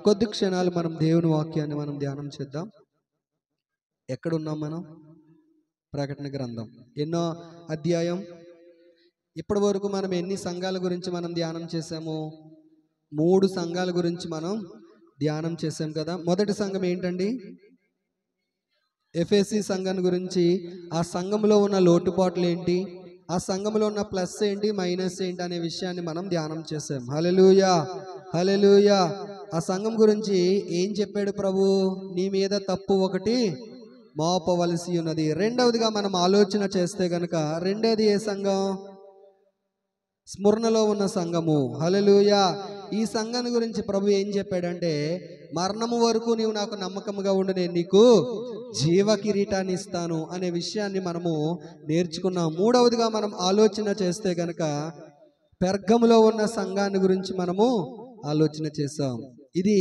కొద్ది క్షణాలు మనం దేవుని వాక్యాన్ని మనం ధ్యానం చేద్దాం. ఎక్కడున్నాం మనం? ప్రకటన గ్రంథం ఎన్నో అధ్యాయం? ఇప్పటి వరకు మనం ఎన్ని సంఘాల గురించి మనం ధ్యానం చేసాము? 3 సంఘాల గురించి మనం ధ్యానం చేసాం కదా. మొదటి సంఘం ఏంటండి? ఎఫెసీ సంఘం గురించి. ఆ సంఘంలో ఉన్న లోటుపాట్లు ఏంటి, ఆ సంఘంలో ఉన్న ప్లస్ ఏంటి, మైనస్ ఏంటి అనే విషయాన్ని మనం ధ్యానం చేసాం. హల్లెలూయా, హల్లెలూయా. ఆ సంఘం గురించి ఏం చెప్పాడు ప్రభు? నీ మీద తప్పు ఒకటి మోపవలసి ఉన్నది. రెండవదిగా మనం ఆలోచన చేస్తే గనక రెండోది ఏ సంఘం? స్మరణలో ఉన్న సంఘము. హల్లెలూయా. ఈ సంఘాన్ని గురించి ప్రభు ఏం చెప్పాడంటే, మరణము వరకు నీవు నాకు నమ్మకముగా ఉండు, నేను నీకు జీవ కిరీటాన్ని ఇస్తాను అనే విషయాన్ని మనము నేర్చుకున్నాం. మూడవదిగా మనం ఆలోచన చేస్తే గనక పెర్గములో ఉన్న సంఘాన్ని గురించి మనము ఆలోచన చేసాం. ఇది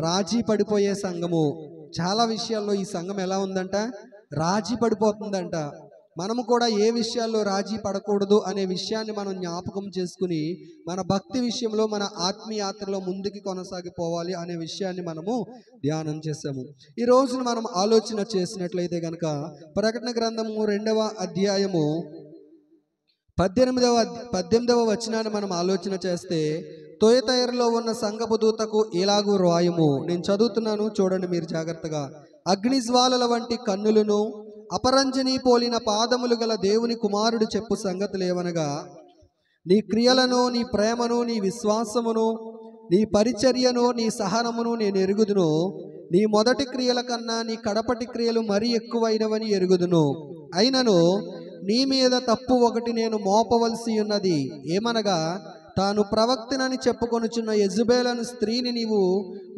రాజీ పడిపోయే సంఘము. చాలా విషయాల్లో ఈ సంఘం ఎలా ఉందంట? రాజీ పడిపోతుందంట. మనము కూడా ఏ విషయాల్లో రాజీ పడకూడదు అనే విషయాన్ని మనం జ్ఞాపకం చేసుకుని మన భక్తి విషయంలో, మన ఆత్మీయాత్రలో ముందుకు కొనసాగిపోవాలి అనే విషయాన్ని మనము ధ్యానం చేసాము. ఈ రోజున మనం ఆలోచన చేసినట్లయితే గనక ప్రకటన గ్రంథము 2వ అధ్యాయము 18వ వచనాన్ని మనం ఆలోచన చేస్తే, తొయతైరలో ఉన్న సంఘపు దూతకు ఇలాగు రాయుము. నేను చదువుతున్నాను, చూడండి మీరు జాగ్రత్తగా. అగ్నిజ్వాలల వంటి కన్నులను, అపరంజని పోలిన పాదములు గల దేవుని కుమారుడు చెప్పు సంగతులేవనగా, నీ క్రియలను, నీ ప్రేమను, నీ విశ్వాసమును, నీ పరిచర్యను, నీ సహనమును నేను ఎరుగుదును. నీ మొదటి క్రియల కన్నా నీ కడపటి క్రియలు మరీ ఎక్కువైనవని ఎరుగుదును. అయినను నీ మీద తప్పు ఒకటి నేను మోపవలసి ఉన్నది. ఏమనగా, తాను ప్రవక్తనని చెప్పుకొనుచున్న యెజబెలను స్త్రీని నీవు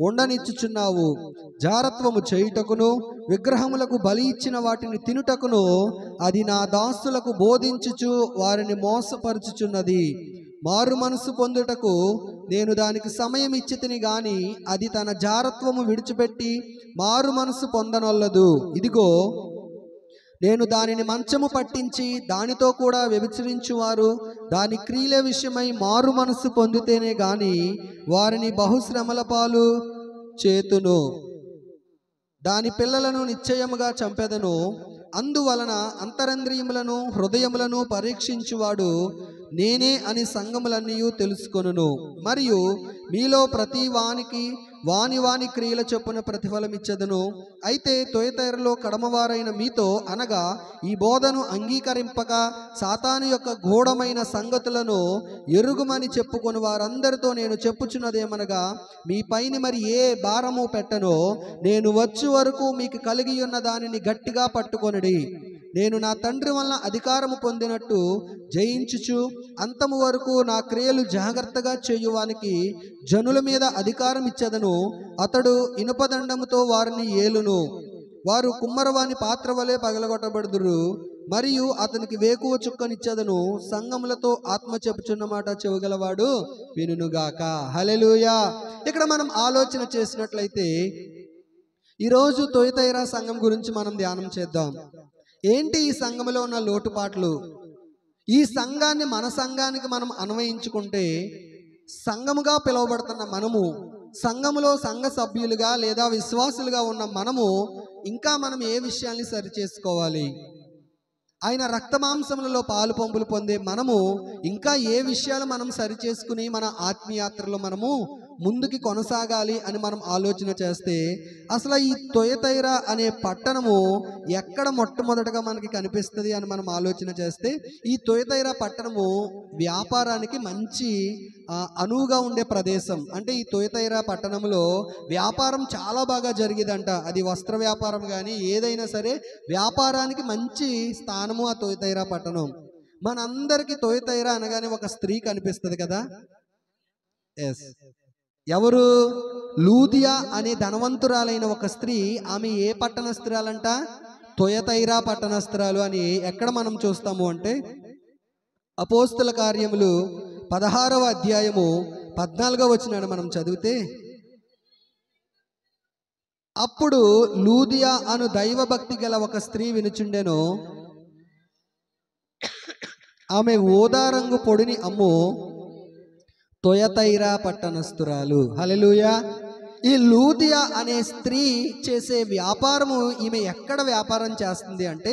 ఉండనిచ్చుచున్నావు. జారత్వము చేయుటకును, విగ్రహములకు బలి ఇచ్చిన వాటిని తినుటకును అది నా దాసులకు బోధించుచు వారిని మోసపరుచుచున్నది. మారు మనసు పొందుటకు నేను దానికి సమయం ఇచ్చితిని గాని అది తన జారత్వము విడిచిపెట్టి మారు మనసు పొందనొల్లదు. ఇదిగో, నేను దానిని మంచము పట్టించి దానితో కూడా వ్యభిచరించువారు దాని క్రియల విషయమై మారు మనసు పొందితేనే గాని వారిని బహుశ్రమల పాలు చేతును. దాని పిల్లలను నిశ్చయముగా చంపెదను. అందువలన అంతరంద్రియములను హృదయములను పరీక్షించువాడు నేనే అని సంఘములన్నీ తెలుసుకొనును. మరియు మీలో ప్రతి వానికి వాని క్రియల చొప్పున ప్రతిఫలం ఇచ్చెదను. అయితే తొయతైరలో కడమవారైన మీతో, అనగా ఈ బోధను అంగీకరింపక సాతాను యొక్క గూఢమైన సంగతులను ఎరుగుమని చెప్పుకొని వారందరితో నేను చెప్పుచున్నదేమనగా, మీ పైన మరి ఏ భారము పెట్టనో నేను వచ్చు వరకు మీకు కలిగి ఉన్న దానిని గట్టిగా పట్టుకొనుడి. నేను నా తండ్రి వలన అధికారము పొందినట్టు జయించుచు అంతము వరకు నా క్రియలు జాగ్రత్తగా చేయువానికి జనుల మీద అధికారం ఇచ్చెదను. అతడు ఇనుపదండముతో వారిని ఏలును. వారు కుమ్మరవాని పాత్ర వలె పగలగొట్టబడుదురు. మరియు అతనికి వేకువ చుక్కనిచ్చెదను. సంఘములతో ఆత్మ చెప్పుచున్నమాట చెవుగలవాడు వినుగాక. హల్లెలూయా. ఇక్కడ మనం ఆలోచన చేసినట్లయితే ఈరోజు తొయతైరా సంఘం గురించి మనం ధ్యానం చేద్దాం. ఏంటి ఈ సంఘంలో ఉన్న లోటుపాట్లు? ఈ సంఘాన్ని మన సంఘానికి మనం అన్వయించుకుంటే, సంఘముగా పిలువబడుతున్న మనము, సంఘములో సంఘ సభ్యులుగా లేదా విశ్వాసులుగా ఉన్న మనము ఇంకా మనం ఏ విషయాన్ని సరి చేసుకోవాలి? ఆయన రక్తమాంసములలో పాలు పంపులు పొందే మనము ఇంకా ఏ విషయాలు మనం సరి చేసుకుని మన ఆత్మీయాత్రలో మనము ముందుకి కొనసాగాలి అని మనం ఆలోచన చేస్తే, అసలు ఈ తొయతైరా అనే పట్టణము ఎక్కడ మొట్టమొదటగా మనకి కనిపిస్తుంది అని మనం ఆలోచన చేస్తే, ఈ తొయతైరా పట్టణము వ్యాపారానికి మంచి అనువుగా ఉండే ప్రదేశం. అంటే ఈ తొయతైరా పట్టణంలో వ్యాపారం చాలా బాగా జరిగేదంట. అది వస్త్ర వ్యాపారం కానీ ఏదైనా సరే వ్యాపారానికి మంచి స్థానము ఆ తొయతైరా పట్టణం. మనందరికీ తొయతైరా అనగానే ఒక స్త్రీ కనిపిస్తుంది కదా. ఎస్, ఎవరు? లూదియా అనే ధనవంతురాలైన ఒక స్త్రీ. ఆమె ఏ పట్టణస్థురాలంట? తొయతైరా పట్టణస్థురాలు అని ఎక్కడ మనం చూస్తాము అంటే, అపోస్తుల కార్యములు 16వ అధ్యాయము 14వ వచనాన్ని మనం చదివితే, అప్పుడు లూదియా అను దైవభక్తి గల ఒక స్త్రీ వినుచుండెను. ఆమె ఓదారంగు పొడిని అమ్ము తొయతైరా పట్టణస్థురాలు. హల్లెలూయా. ఈ లూదియా అనే స్త్రీ చేసే వ్యాపారము, ఈమె ఎక్కడ వ్యాపారం చేస్తుంది అంటే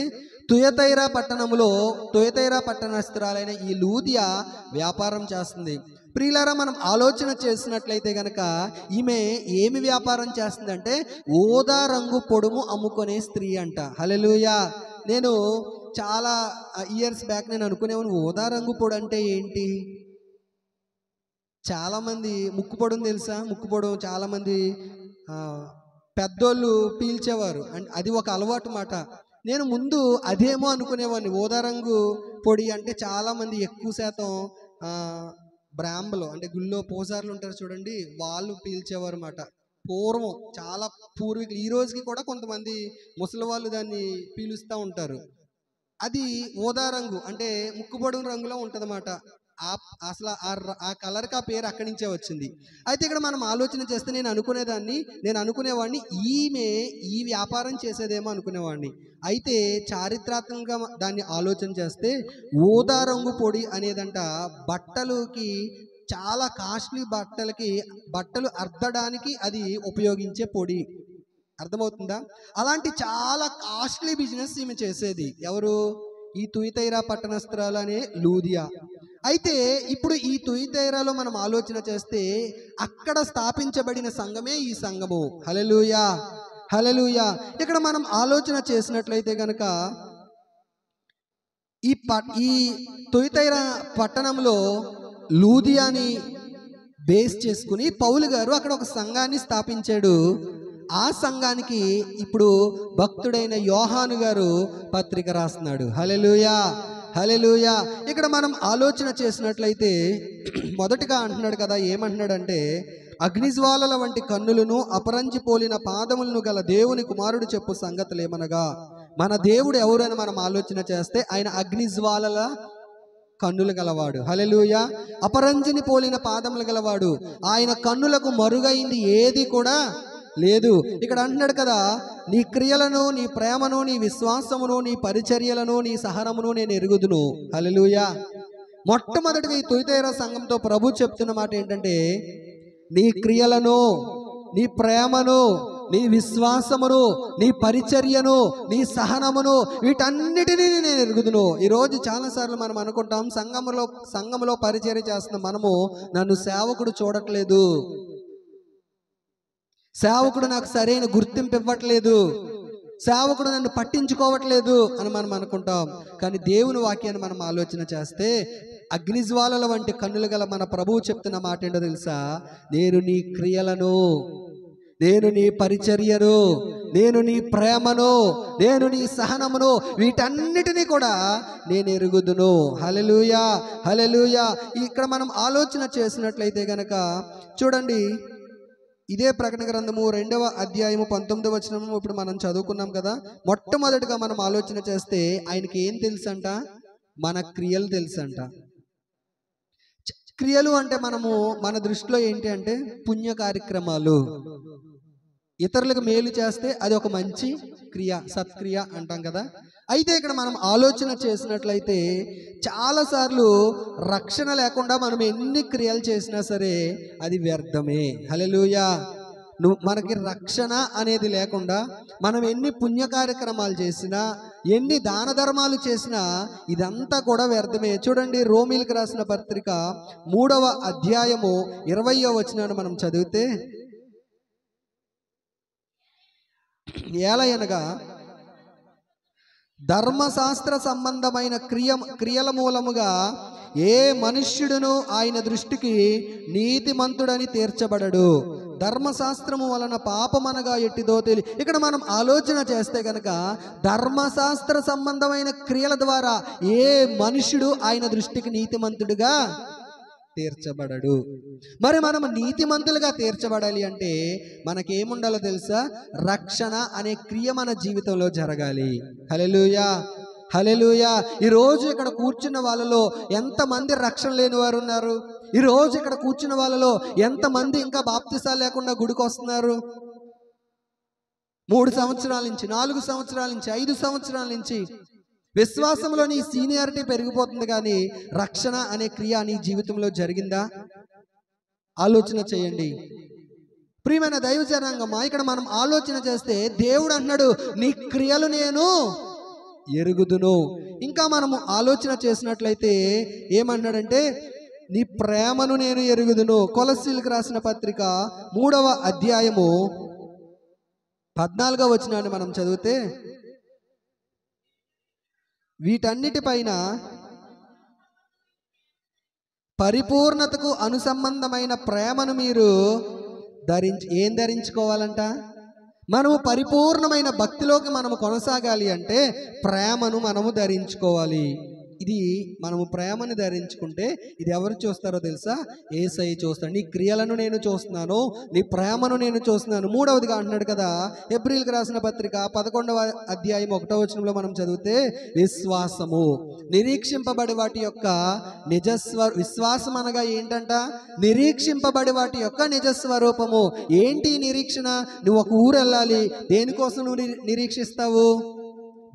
తుయతైరా పట్టణస్థురాలైన ఈ లూదియా వ్యాపారం చేస్తుంది. ప్రియులారా, మనం ఆలోచన చేసినట్లయితే గనక ఈమె ఏమి వ్యాపారం చేస్తుందంటే ఊదా రంగు పొడుము అమ్ముకునే స్త్రీ అంట. హల్లెలూయా. నేను చాలా ఇయర్స్ బ్యాక్ నేను అనుకునేవాను, ఊదా రంగు పొడి అంటే ఏంటి? చాలామంది ముక్కు పొడుము తెలుసా? ముక్కు పొడుము చాలామంది పెద్దోళ్ళు పీల్చేవారు, అండ్ అది ఒక అలవాటు మాట. నేను ముందు అదేమో అనుకునేవాడిని. ఊదా రంగు పొడి అంటే చాలామంది ఎక్కువ శాతం బ్రాహ్మలు అంటే గుళ్ళో పూజారులు ఉంటారు చూడండి, వాళ్ళు పీల్చేవారు అన్నమాట. పూర్వం చాలా పూర్వీకులు, ఈ రోజుకి కూడా కొంతమంది ముసలి వాళ్ళు దాన్ని పీలుస్తూ ఉంటారు. అది ఊదా రంగు అంటే ముక్కుపొడుగు రంగులో ఉంటుందన్నమాట. అసలు ఆ కలర్కి ఆ పేరు అక్కడి నుంచే వచ్చింది. అయితే ఇక్కడ మనం ఆలోచన చేస్తే నేను అనుకునేవాడిని ఈమె ఈ వ్యాపారం చేసేదేమో అనుకునేవాడిని. అయితే చారిత్రాత్మకంగా దాన్ని ఆలోచన చేస్తే ఊదా రంగు పొడి అనేదంట బట్టలకి, చాలా కాస్ట్లీ బట్టలు అర్దడానికి అది ఉపయోగించే పొడి. అర్థమవుతుందా? అలాంటి చాలా కాస్ట్లీ బిజినెస్ ఈమె చేసేది. ఎవరు? ఈ తుయతైరా పట్టణస్థురాలు అనే లూదియా. అయితే ఇప్పుడు ఈ తుయతైరాలో మనం ఆలోచన చేస్తే అక్కడ స్థాపించబడిన సంఘమే ఈ సంఘము. హల్లెలూయా, హల్లెలూయా. ఇక్కడ మనం ఆలోచన చేసినట్లయితే కనుక ఈ తుయతైరా పట్టణంలో లూదియాని బేస్ చేసుకుని పౌలు గారు అక్కడ ఒక సంఘాన్ని స్థాపించాడు. ఆ సంఘానికి ఇప్పుడు భక్తుడైన యోహాను గారు పత్రిక రాస్తున్నాడు. హల్లెలూయా, హల్లెలూయా. ఇక్కడ మనం ఆలోచన చేసినట్లయితే మొదటిగా అంటున్నాడు కదా, ఏమంటున్నాడంటే అగ్నిజ్వాలల వంటి కన్నులను అపరంజి పోలిన పాదములను గల దేవుని కుమారుడు చెప్పు సంగతులేమనగా. మన దేవుడు ఎవరని మనం ఆలోచన చేస్తే ఆయన అగ్నిజ్వాలల కన్నులు గలవాడు. హల్లెలూయా. అపరంజిని పోలిన పాదములు గలవాడు. ఆయన కన్నులకు మరుగైంది ఏది కూడా లేదు. ఇక్కడ అంటున్నాడు కదా, నీ క్రియలను, నీ ప్రేమను, నీ విశ్వాసమును, నీ పరిచర్యలను, నీ సహనమును నేను ఎరుగుదును. హల్లెలూయా. మొట్టమొదటిగా ఈ తుయతైరా సంఘంతో ప్రభు చెప్తున్న మాట ఏంటంటే నీ క్రియలను, నీ ప్రేమను, నీ విశ్వాసమును, నీ పరిచర్యను, నీ సహనమును, వీటన్నిటినీ నేను ఎరుగుదును. ఈరోజు చాలాసార్లు మనం అనుకుంటాం, సంఘములో పరిచర్య చేస్తున్న మనము నన్ను సేవకుడు చూడట్లేదు, సేవకుడు నాకు సరైన గుర్తింపు ఇవ్వట్లేదు, సేవకుడు నన్ను పట్టించుకోవట్లేదు అని మనం అనుకుంటాం. కానీ దేవుని వాక్యాన్ని మనం ఆలోచన చేస్తే అగ్నిజ్వాలల వంటి కన్నులు గల మన ప్రభువు చెప్తున్న మాట ఏంటో తెలుసా? నేను నీ క్రియలను, నేను నీ పరిచర్యను, నేను నీ ప్రేమను, నేను నీ సహనమును, వీటన్నిటినీ కూడా నేను ఎరుగుదును. హల్లెలూయా, హల్లెలూయా. ఇక్కడ మనం ఆలోచన చేసినట్లయితే గనక చూడండి, ఇదే ప్రకటన గ్రంథము 2వ అధ్యాయము 19వ వచనము ఇప్పుడు మనం చదువుకున్నాం కదా. మొట్టమొదటిగా మనం ఆలోచన చేస్తే ఆయనకి ఏం తెలుసంట? మన క్రియలు తెలుసంట. క్రియలు అంటే మన దృష్టిలో ఏంటి అంటే పుణ్య కార్యక్రమాలు, ఇతరులకు మేలు చేస్తే అది ఒక మంచి క్రియ, సత్క్రియ అంటాం కదా. అయితే ఇక్కడ మనం ఆలోచన చేసినట్లయితే చాలాసార్లు రక్షణ లేకుండా మనం ఎన్ని క్రియలు చేసినా సరే అది వ్యర్థమే. హల్లెలూయా. మనకి రక్షణ అనేది లేకుండా మనం ఎన్ని పుణ్య కార్యక్రమాలు చేసినా, ఎన్ని దాన ధర్మాలు చేసినా ఇదంతా కూడా వ్యర్థమే. చూడండి, రోమీలకు రాసిన పత్రిక 3వ అధ్యాయము 20వ వచనాన్ని మనం చదివితే, ఏలయనగా ధర్మశాస్త్ర సంబంధమైన క్రియల మూలముగా ఏ మనుష్యుడును ఆయన దృష్టికి నీతిమంతుడని తీర్చబడడు. ధర్మశాస్త్రము వలన పాపమనగా ఎట్టిదో ఇక్కడ మనం ఆలోచన చేస్తే గనక ధర్మశాస్త్ర సంబంధమైన క్రియల ద్వారా ఏ మనుష్యుడు ఆయన దృష్టికి నీతిమంతుడుగా తీర్చబడడు. మరి మనం నీతిమంతులుగా తీర్చబడాలి అంటే మనకేముండాలో తెలుసా? రక్షణ అనే క్రియ మన జీవితంలో జరగాలి. హల్లెలూయా, హల్లెలూయా. ఈరోజు ఇక్కడ కూర్చున్న వాళ్ళలో ఎంతమంది రక్షణ లేని వారు ఉన్నారు? ఈరోజు ఇక్కడ కూర్చున్న వాళ్ళలో ఎంతమంది ఇంకా బాప్తిసాలు లేకుండా గుడికి వస్తున్నారు? 3 సంవత్సరాల నుంచి, 4 సంవత్సరాల నుంచి, 5 సంవత్సరాల నుంచి విశ్వాసంలో నీ సీనియారిటీ పెరిగిపోతుంది, కానీ రక్షణ అనే క్రియ నీ జీవితంలో జరిగిందా? ఆలోచన చేయండి. ప్రియమైన దైవ జనాంగమా, ఇక్కడ మనం ఆలోచన చేస్తే దేవుడు అంటున్నాడు నీ క్రియలు నేను ఎరుగుదును. ఇంకా మనము ఆలోచన చేసినట్లయితే ఏమన్నాడంటే నీ ప్రేమను నేను ఎరుగుదును. కొలస్సీలకు రాసిన పత్రిక 3వ అధ్యాయము 14వ వచనాన్ని మనం చదివితే, వీటన్నిటిపైన పరిపూర్ణతకు అనుసంబంధమైన ప్రేమను మీరు ఏం ధరించుకోవాలంట? మనము పరిపూర్ణమైన భక్తిలోకి మనము కొనసాగాలి అంటే ప్రేమను మనము ధరించుకోవాలి. ఇది మనము ప్రేమను ధరించుకుంటే ఇది ఎవరు చూస్తారో తెలుసా? యేసయ్య చూస్తాడు. నీ క్రియలను నేను చూస్తున్నాను, నీ ప్రేమను నేను చూస్తున్నాను. 3వదిగా అంటున్నాడు కదా, హెబ్రీయులకు రాసిన పత్రిక 11వ అధ్యాయం 1వ వచనంలో మనం చదివితే, విశ్వాసము నిరీక్షింపబడి వాటి యొక్క విశ్వాసం అనగా ఏంటంట? నిరీక్షింపబడి వాటి యొక్క నిజస్వరూపము. ఏంటి నిరీక్షణ? నువ్వు ఒక ఊరు వెళ్ళాలి, దేనికోసం నువ్వు నిరీక్షిస్తావు?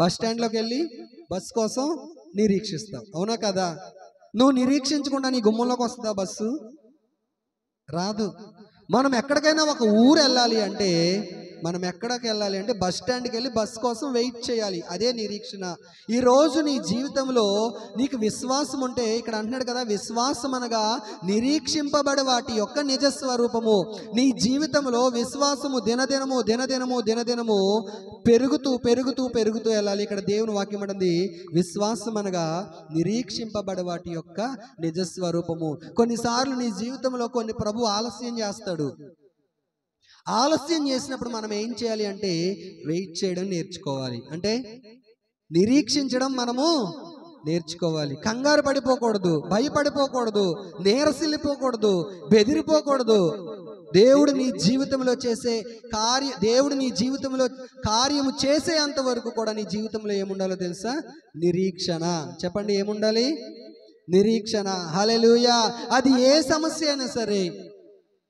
బస్ స్టాండ్లోకి వెళ్ళి బస్ కోసం నిరీక్షిస్తావు, అవునా కదా? నువ్వు నిరీక్షించకుండా నీ గుమ్మంలోకి వస్తుందా బస్సు? రాదు. మనం ఎక్కడికైనా ఒక ఊరు వెళ్ళాలి అంటే బస్ స్టాండ్కి వెళ్ళి బస్ కోసం వెయిట్ చేయాలి. అదే నిరీక్షణ. ఈరోజు నీ జీవితంలో నీకు విశ్వాసం ఉంటే, ఇక్కడ అంటున్నాడు కదా, విశ్వాసం అనగా నిరీక్షింపబడి వాటి యొక్క నిజస్వరూపము. నీ జీవితంలో విశ్వాసము దినదినము పెరుగుతూ వెళ్ళాలి. ఇక్కడ దేవుని వాక్యం అంటుంది విశ్వాసం అనగా నిరీక్షింపబడి వాటి యొక్క నిజస్వరూపము. కొన్నిసార్లు నీ జీవితంలో ప్రభు ఆలస్యం చేస్తాడు. ఆలస్యం చేసినప్పుడు మనం ఏం చేయాలి అంటే వెయిట్ చేయడం నేర్చుకోవాలి. అంటే నిరీక్షించడం మనము నేర్చుకోవాలి. కంగారు పడిపోకూడదు, భయపడిపోకూడదు, నీరసిల్లిపోకూడదు, బెదిరిపోకూడదు. దేవుడు నీ జీవితంలో కార్యము చేసేంత వరకు కూడా నీ జీవితంలో ఏముండాలో తెలుసా? నిరీక్షణ. చెప్పండి, ఏముండాలి? నిరీక్షణ. హల్లెలూయా. అది ఏ సమస్య అయినా సరే,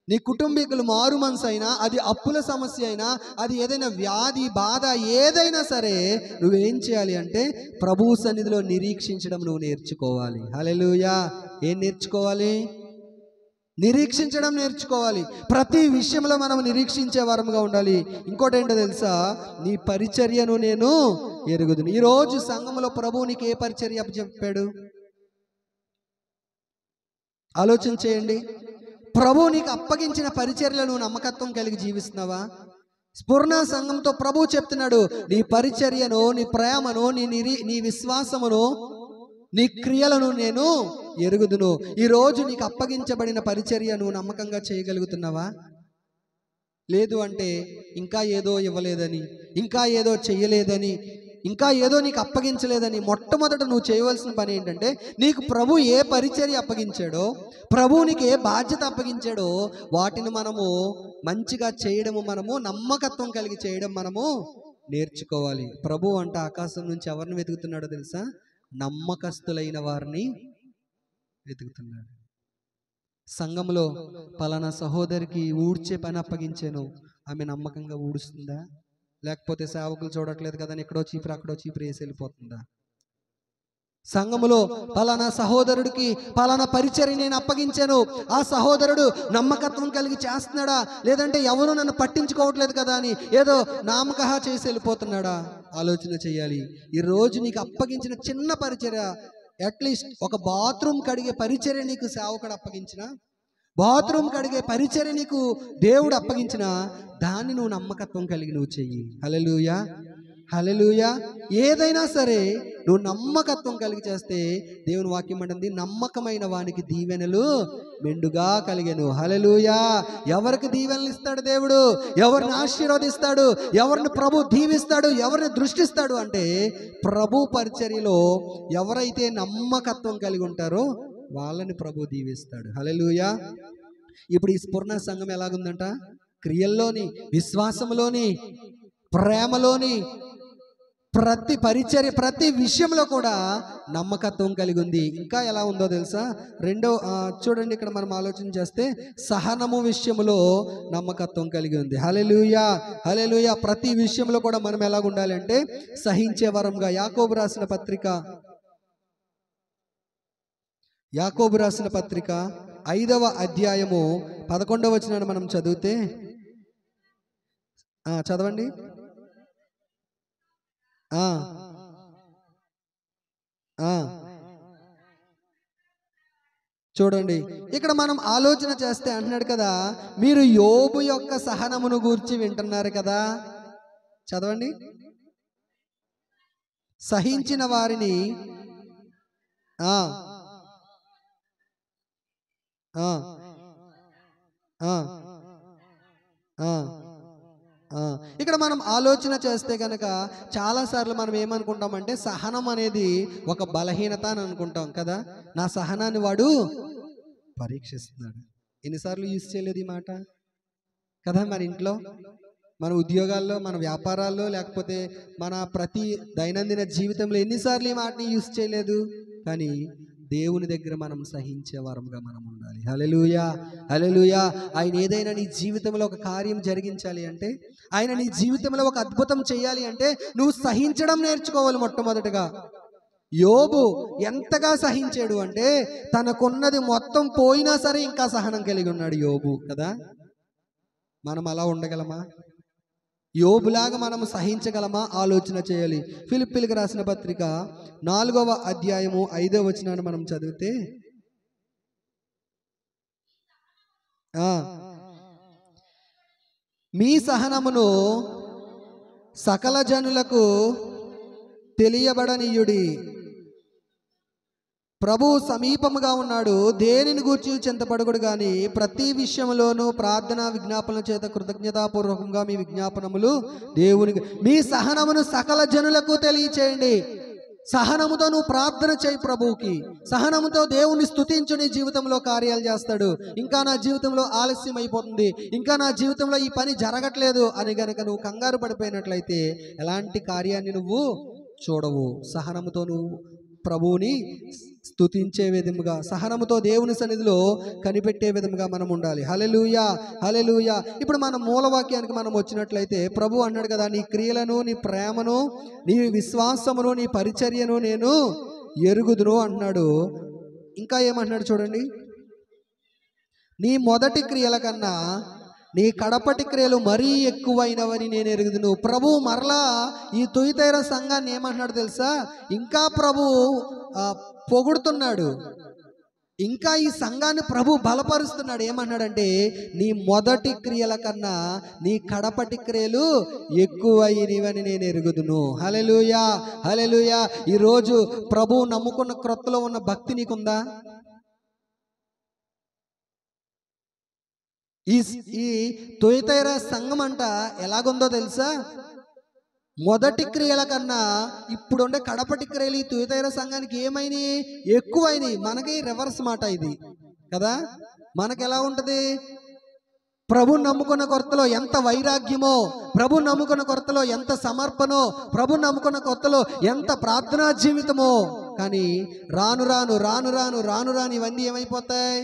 నీ కుటుంబీకులు మారు మనసు అయినా, అది అప్పుల సమస్య అయినా, అది ఏదైనా వ్యాధి బాధ ఏదైనా సరే, నువ్వేం చేయాలి అంటే ప్రభువు సన్నిధిలో నిరీక్షించడం నువ్వు నేర్చుకోవాలి. హల్లెలూయా. ఏం నేర్చుకోవాలి? నిరీక్షించడం నేర్చుకోవాలి. ప్రతి విషయంలో మనం నిరీక్షించే వారముగా ఉండాలి. ఇంకోటి ఏంటో తెలుసా? నీ పరిచర్యను నేను ఎరుగుదును. ఈరోజు సంఘంలో ప్రభువు నీకు ఏ పరిచర్య చెప్పాడు? ఆలోచన చేయండి. ప్రభు నీకు అప్పగించిన పరిచర్యలను నమ్మకత్వం కలిగి జీవిస్తున్నావా? స్ఫురణ సంఘంతో ప్రభు చెప్తున్నాడు, నీ పరిచర్యను, నీ ప్రేమను, నీ విశ్వాసమును, నీ క్రియలను నేను ఎరుగుదును. ఈరోజు నీకు అప్పగించబడిన పరిచర్యను నమ్మకంగా చేయగలుగుతున్నావా? లేదు అంటే ఇంకా ఏదో ఇవ్వలేదని, ఇంకా ఏదో చెయ్యలేదని, ఇంకా ఏదో నీకు అప్పగించలేదని, మొట్టమొదట నువ్వు చేయవలసిన పని ఏంటంటే, నీకు ప్రభు ఏ పరిచర్య అప్పగించాడో, ప్రభు నీకు ఏ బాధ్యత అప్పగించాడో వాటిని మనము మంచిగా చేయడము, మనము నమ్మకత్వం కలిగి చేయడం మనము నేర్చుకోవాలి. ప్రభు అంట ఆకాశం నుంచి ఎవరిని వెతుకుతున్నాడో తెలుసా? నమ్మకస్తులైన వారిని వెతుకుతున్నాడు. సంఘంలో పలానా సహోదరికి ఊడ్చే పని అప్పగించాను, ఆమె నమ్మకంగా ఊడుస్తుందా? లేకపోతే సేవకులు చూడట్లేదు కదా అని ఎక్కడో చీపురు అక్కడో చీపురు వేసి వెళ్ళిపోతుందా? సంఘములో పలానా సహోదరుడికి పలానా పరిచర్య నేను అప్పగించాను, ఆ సహోదరుడు నమ్మకత్వం కలిగి చేస్తున్నాడా, లేదంటే ఎవరు నన్ను పట్టించుకోవట్లేదు కదా అని ఏదో నామకహా చేసి వెళ్ళిపోతున్నాడా? ఆలోచన చేయాలి. ఈరోజు నీకు అప్పగించిన చిన్న పరిచర్య, అట్లీస్ట్ ఒక బాత్రూమ్ కడిగే పరిచర్య నీకు సేవకుడు అప్పగించిన, బాత్రూమ్ కడిగే పరిచర్య నీకు దేవుడు అప్పగించిన, దాన్ని నువ్వు నమ్మకత్వం కలిగి నువ్వు చెయ్యి. హల్లెలూయా, హల్లెలూయా. ఏదైనా సరే నువ్వు నమ్మకత్వం కలిగి చేస్తే దేవుని వాక్యం అంటుంది, నమ్మకమైన వానికి దీవెనలు మెండుగా కలిగెను. హల్లెలూయా. ఎవరికి దీవెనలు ఇస్తాడు దేవుడు? ఎవరిని ఆశీర్వదిస్తాడు? ఎవరిని ప్రభు దీవిస్తాడు? ఎవరిని దృష్టిస్తాడు అంటే, ప్రభు పరిచర్యలో ఎవరైతే నమ్మకత్వం కలిగి ఉంటారో వాళ్ళని ప్రభు దీవిస్తాడు. హల్లెలూయా. ఇప్పుడు ఈ స్ఫురణ సంఘం ఎలాగుందంట? క్రియల్లోని, విశ్వాసంలోని, ప్రేమలోని, ప్రతి పరిచర్య, ప్రతి విషయంలో కూడా నమ్మకత్వం కలిగి ఉంది. ఇంకా ఎలా ఉందో తెలుసా? చూడండి, ఇక్కడ మనం ఆలోచన చేస్తే సహనము విషయంలో నమ్మకత్వం కలిగి ఉంది. హల్లెలూయా, హల్లెలూయా. ప్రతి విషయంలో కూడా మనం ఎలాగ ఉండాలి అంటే సహించే వరంగా. యాకోబు రాసిన పత్రిక 5వ అధ్యాయము 11వ వచనాన్ని మనం చదివితే, చదవండి. ఆ ఆ చూడండి, ఇక్కడ మనం ఆలోచన చేస్తే అంటున్నాడు కదా, మీరు యోబు యొక్క సహనమును గూర్చి వింటున్నారు కదా. చదవండి. సహించిన వారిని ఆ ఆ ఆ ఆ ఇక్కడ మనం ఆలోచన చేస్తే కనుక చాలాసార్లు మనం ఏమనుకుంటామంటే సహనం అనేది ఒక బలహీనత అని అనుకుంటాం కదా. నా సహనాన్ని వాడు పరీక్షిస్తున్నాడు. ఎన్నిసార్లు యూజ్ చేయలేదు ఈ మాట కదా. మన ఇంట్లో, మన ఉద్యోగాల్లో, మన వ్యాపారాల్లో, లేకపోతే మన ప్రతి దైనందిన జీవితంలో ఎన్నిసార్లు ఈ మాటని యూజ్ చేయలేదు. కానీ దేవుని దగ్గర మనం సహించే వారముగా మనం ఉండాలి. హల్లెలూయా, హల్లెలూయా. ఆయన ఏదైనా నీ జీవితంలో ఒక కార్యం జరిగించాలి అంటే, ఆయన నీ జీవితంలో ఒక అద్భుతం చేయాలి అంటే నువ్వు సహించడం నేర్చుకోవాలి మొట్టమొదటిగా. యోబు ఎంతగా సహించాడు అంటే తనకున్నది మొత్తం పోయినా సరే ఇంకా సహనం కలిగి ఉన్నాడు యోబు కదా. మనం అలా ఉండగలమా? యోబులాగా మనం సహించగలమా? ఆలోచన చేయాలి. ఫిలిప్పీలకు రాసిన పత్రిక 4వ అధ్యాయము 5వ వచనాన్ని మనం చదివితే, మీ సహనమును సకల జనులకు తెలియబడనీయుడి, ప్రభువు సమీపముగా ఉన్నాడు, దేనిని గూర్చి చింతపడకుడు గాని ప్రతి విషయంలోనూ ప్రార్థన విజ్ఞాపనల చేత కృతజ్ఞతాపూర్వకంగా మీ విజ్ఞాపనములు దేవునికి, మీ సహనమును సకల జనులకు తెలియచేయండి. సహనముతో నువ్వు ప్రార్థన చేయి ప్రభువుకి, సహనముతో దేవుని స్తుతించు. నీ జీవితంలో కార్యాలు చేస్తాడు. ఇంకా నా జీవితంలో ఆలస్యం అయిపోతుంది, ఇంకా నా జీవితంలో ఈ పని జరగట్లేదు అని గనక నువ్వు కంగారు పడిపోయినట్లయితే ఎలాంటి కార్యాన్ని నువ్వు చూడవు. సహనముతో నువ్వు ప్రభువుని స్తుతించే విధముగా, సహనముతో దేవుని సన్నిధిలో కనిపెట్టే విధముగా మనం ఉండాలి. హల్లెలూయా, హల్లెలూయా. ఇప్పుడు మన మూలవాక్యానికి మనం వచ్చినట్లయితే ప్రభు అన్నాడు కదా, నీ క్రియలను, నీ ప్రేమను, నీ విశ్వాసమును, నీ పరిచర్యను నేను ఎరుగుదును అంటున్నాడు. ఇంకా ఏమంటున్నాడు చూడండి, నీ మొదటి క్రియల కన్నా నీ కడపటి క్రియలు మరీ ఎక్కువైనవని నేను ఎరుగుదును. ప్రభు మరలా ఈ తుయతైర సంఘాన్ని ఏమంటున్నాడు తెలుసా? ఇంకా ప్రభు పొగుడుతున్నాడు, ఇంకా ఈ సంఘాన్ని ప్రభు బలపరుస్తున్నాడు. ఏమన్నాడంటే నీ మొదటి క్రియల కన్నా నీ కడపటి క్రియలు ఎక్కువైనవని నేను ఎరుగుదును. హల్లెలూయా, హల్లెలూయా. ఈరోజు ప్రభు నమ్ముకున్న క్రొత్తలో ఉన్న భక్తి నీకుందా? ఈ తుయతైర సంఘం అంట ఎలాగుందో తెలుసా? మొదటి క్రియల కన్నా ఇప్పుడుండే కడపటి క్రియలు ఈ తుయతైర సంఘానికి ఏమైనాయి? ఎక్కువైనాయి. మనకి రివర్స్ మాట ఇది కదా. మనకి ఎలా ఉంటుంది? ప్రభు నమ్ముకున్న కొత్తలో ఎంత వైరాగ్యమో, ప్రభు నమ్ముకున్న కొత్తలో ఎంత సమర్పణో, ప్రభు నమ్ముకున్న కొత్తలో ఎంత ప్రార్థనా జీవితమో. కానీ రాను రాను రాను రాను రాను రాను ఇవన్నీ ఏమైపోతాయి?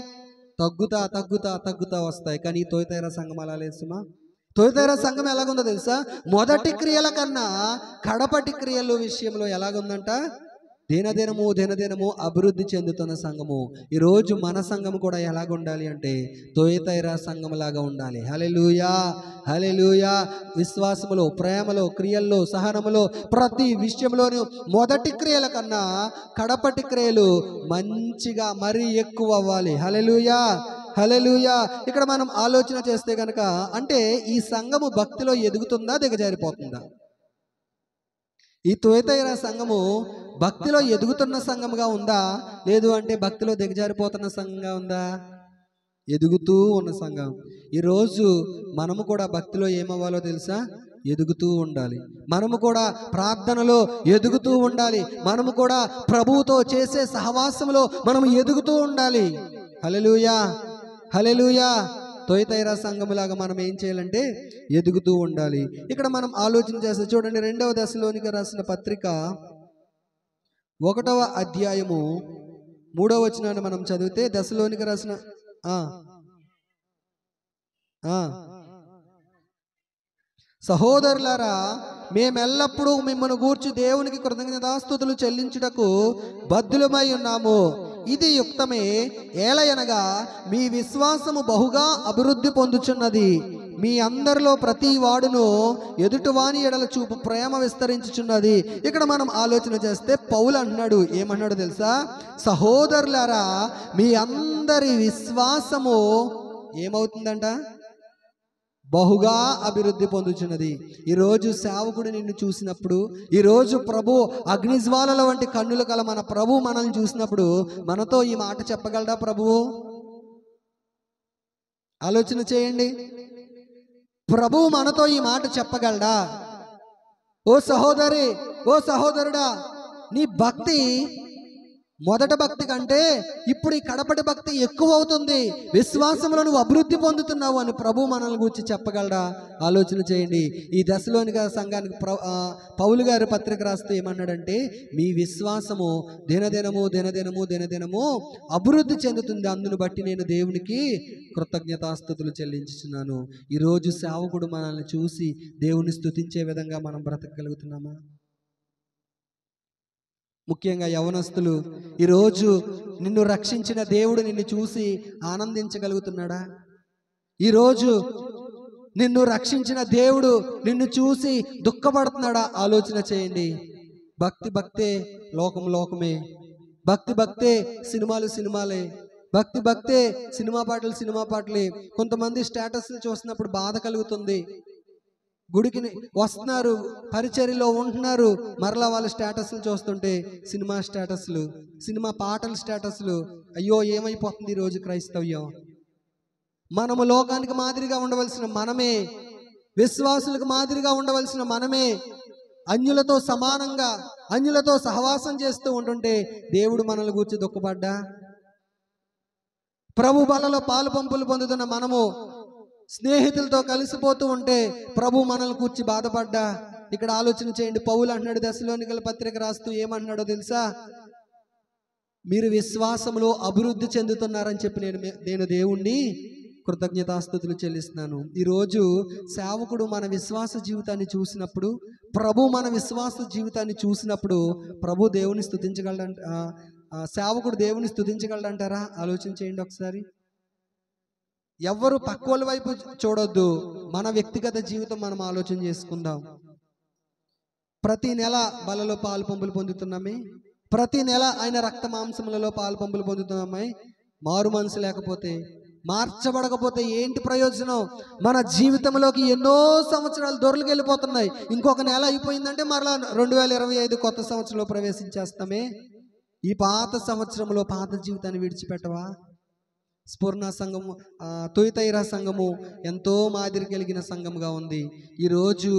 తగ్గుతా తగ్గుతా తగ్గుతా వస్తాయి. కానీ తుయతైర సంఘం అలా లేదు సుమా. తుయతైర సంఘం ఎలాగుందో తెలుసా? మొదటి క్రియల కన్నా కడపటి క్రియల విషయంలో ఎలాగుందంట? దినదినము దినదినము అభివృద్ధి చెందుతున్న సంఘము. ఈరోజు మన సంఘం కూడా ఎలాగుండాలి అంటే తుయతైర సంఘంలాగా ఉండాలి. హల్లెలూయా, హల్లెలూయా. విశ్వాసములో, ప్రేమలో, క్రియల్లో, సహనములో, ప్రతి విషయంలోనూ మొదటి క్రియల కన్నా కడపటి క్రియలు మంచిగా మరీ ఎక్కువ అవ్వాలి. హల్లెలూయా, హల్లెలూయా. ఇక్కడ మనం ఆలోచన చేస్తే కనుక అంటే ఈ సంఘము భక్తిలో ఎదుగుతుందా, దిగజారిపోతుందా? ఈ తుయతైర సంఘము భక్తిలో ఎదుగుతున్న సంఘముగా ఉందా, లేదు అంటే భక్తిలో దిగజారిపోతున్న సంఘంగా ఉందా? ఎదుగుతూ ఉన్న సంఘం. ఈరోజు మనము కూడా భక్తిలో ఏమవ్వాలో తెలుసా? ఎదుగుతూ ఉండాలి. మనము కూడా ప్రార్థనలో ఎదుగుతూ ఉండాలి. మనము కూడా ప్రభువుతో చేసే సహవాసంలో మనము ఎదుగుతూ ఉండాలి. హల్లెలూయా, హల్లెలూయా. తుయతైర సంఘములాగా మనం ఏం చేయాలంటే ఎదుగుతూ ఉండాలి. ఇక్కడ మనం ఆలోచన చేస్తే చూడండి, 2వ దశలోనికి రాసిన పత్రిక 1వ అధ్యాయము 3వ వచనాన్ని మనం చదివితే, దశలోనికి రాసిన సహోదరులారా, మేమెల్లప్పుడూ మిమ్మల్ని గూర్చి దేవునికి కృతజ్ఞతాస్తుతులు చెల్లించుటకు బద్ధులమై ఉన్నాము. ఇది యుక్తమే. ఏలయనగా మీ విశ్వాసము బహుగా అభివృద్ధి పొందుచున్నది, మీ అందరిలో ప్రతి వాడును ఎదుటివాని ఎడల చూపు ప్రేమ విస్తరించుచున్నది. ఇక్కడ మనం ఆలోచన చేస్తే పౌలు అంటున్నాడు, ఏమన్నాడు తెలుసా? సహోదరులారా, మీ అందరి విశ్వాసము ఏమవుతుందంట? బహుగా అభివృద్ధి పొందుచున్నది. ఈరోజు సేవకుడు నిన్ను చూసినప్పుడు, ఈరోజు ప్రభు అగ్నిజ్వాలల వంటి కన్నులు కల మన ప్రభు మనల్ని చూసినప్పుడు మనతో ఈ మాట చెప్పగలడా ప్రభువు? ఆలోచన చేయండి. ప్రభువు మనతో ఈ మాట చెప్పగలడా? ఓ సహోదరి, ఓ సహోదరుడా, నీ భక్తి మొదటి భక్తి కంటే ఇప్పుడు ఈ కడపటి భక్తి ఎక్కువ అవుతుంది, విశ్వాసంలో నువ్వు అభివృద్ధి పొందుతున్నావు అని ప్రభు మనల్ని గురించి చెప్పగలడా? ఆలోచన చేయండి. ఈ దశలోనిగా సంఘానికి పౌలు గారు పత్రిక రాస్తూ ఏమన్నాడంటే, మీ విశ్వాసము దినదినము దినదినము దినదినము అభివృద్ధి చెందుతుంది, అందును బట్టి నేను దేవునికి కృతజ్ఞతాస్తుతులు చెల్లించుచున్నాను. ఈరోజు సేవకుడు మనల్ని చూసి దేవుని స్తుతించే విధంగా మనం బ్రతకగలుగుతున్నామా? ముఖ్యంగా యవనస్తులు, ఈరోజు నిన్ను రక్షించిన దేవుడు నిన్ను చూసి ఆనందించగలుగుతున్నాడా? ఈరోజు నిన్ను రక్షించిన దేవుడు నిన్ను చూసి దుఃఖపడుతున్నాడా? ఆలోచన చేయండి. భక్తి భక్తే, లోకం లోకమే. భక్తి భక్తే, సినిమాలు సినిమాలే. భక్తి భక్తే, సినిమా పాటలే. కొంతమంది స్టేటస్లు చూసినప్పుడు బాధ కలుగుతుంది. గుడికి వస్తున్నారు, పరిచర్యలో ఉంటున్నారు, మరలా వాళ్ళ స్టేటస్లు చూస్తుంటే సినిమా స్టేటస్లు, సినిమా పాటల స్టేటస్లు. అయ్యో, ఏమైపోతుంది ఈరోజు క్రైస్తవ్యం? మనము లోకానికి మాదిరిగా ఉండవలసిన మనమే, విశ్వాసులకు మాదిరిగా ఉండవలసిన మనమే అన్యులతో సమానంగా, అన్యులతో సహవాసం చేస్తూ ఉంటుంటే దేవుడు మనల్ని గూర్చి దుఃఖపడ్డా? ప్రభు బలలో పాలు పంపులు పొందుతున్న మనము స్నేహితులతో కలిసిపోతూ ఉంటే ప్రభు మనల్ని కూర్చి బాధపడ్డా? ఇక్కడ ఆలోచన చేయండి. పౌలు అంటున్నాడు, దశలోనికల పత్రిక రాస్తూ ఏమంటున్నాడో తెలుసా? మీరు విశ్వాసంలో అభివృద్ధి చెందుతున్నారని చెప్పి నేను దేవుణ్ణి కృతజ్ఞతాస్తుతులు చెల్లిస్తున్నాను. ఈరోజు సేవకుడు మన విశ్వాస జీవితాన్ని చూసినప్పుడు, ప్రభు మన విశ్వాస జీవితాన్ని చూసినప్పుడు ప్రభు దేవుని స్తుతించగలడంట, సేవకుడు దేవుని స్తుతించగలడంటారా? ఆలోచన చేయండి ఒకసారి. ఎవ్వరు పక్కోళ్ళ వైపు చూడొద్దు, మన వ్యక్తిగత జీవితం మనం ఆలోచన చేసుకుందాం. ప్రతి నెల బలలో పాలు పంపులు పొందుతున్నామే, ప్రతి నెల ఆయన రక్త మాంసములలో పాలు పంపులు పొందుతున్నామే. మారు మనసు లేకపోతే, మార్చబడకపోతే ఏంటి ప్రయోజనం? మన జీవితంలోకి ఎన్నో సంవత్సరాలు దొరలకు వెళ్ళిపోతున్నాయి. ఇంకొక నెల అయిపోయిందంటే మరలా 2025 కొత్త సంవత్సరంలో ప్రవేశించేస్తామే. ఈ పాత సంవత్సరంలో పాత జీవితాన్ని విడిచిపెట్టవా? స్ఫూర్ణ సంఘము, తుయతైర సంఘము ఎంతో మాదిరి కలిగిన సంఘముగా ఉంది. ఈరోజు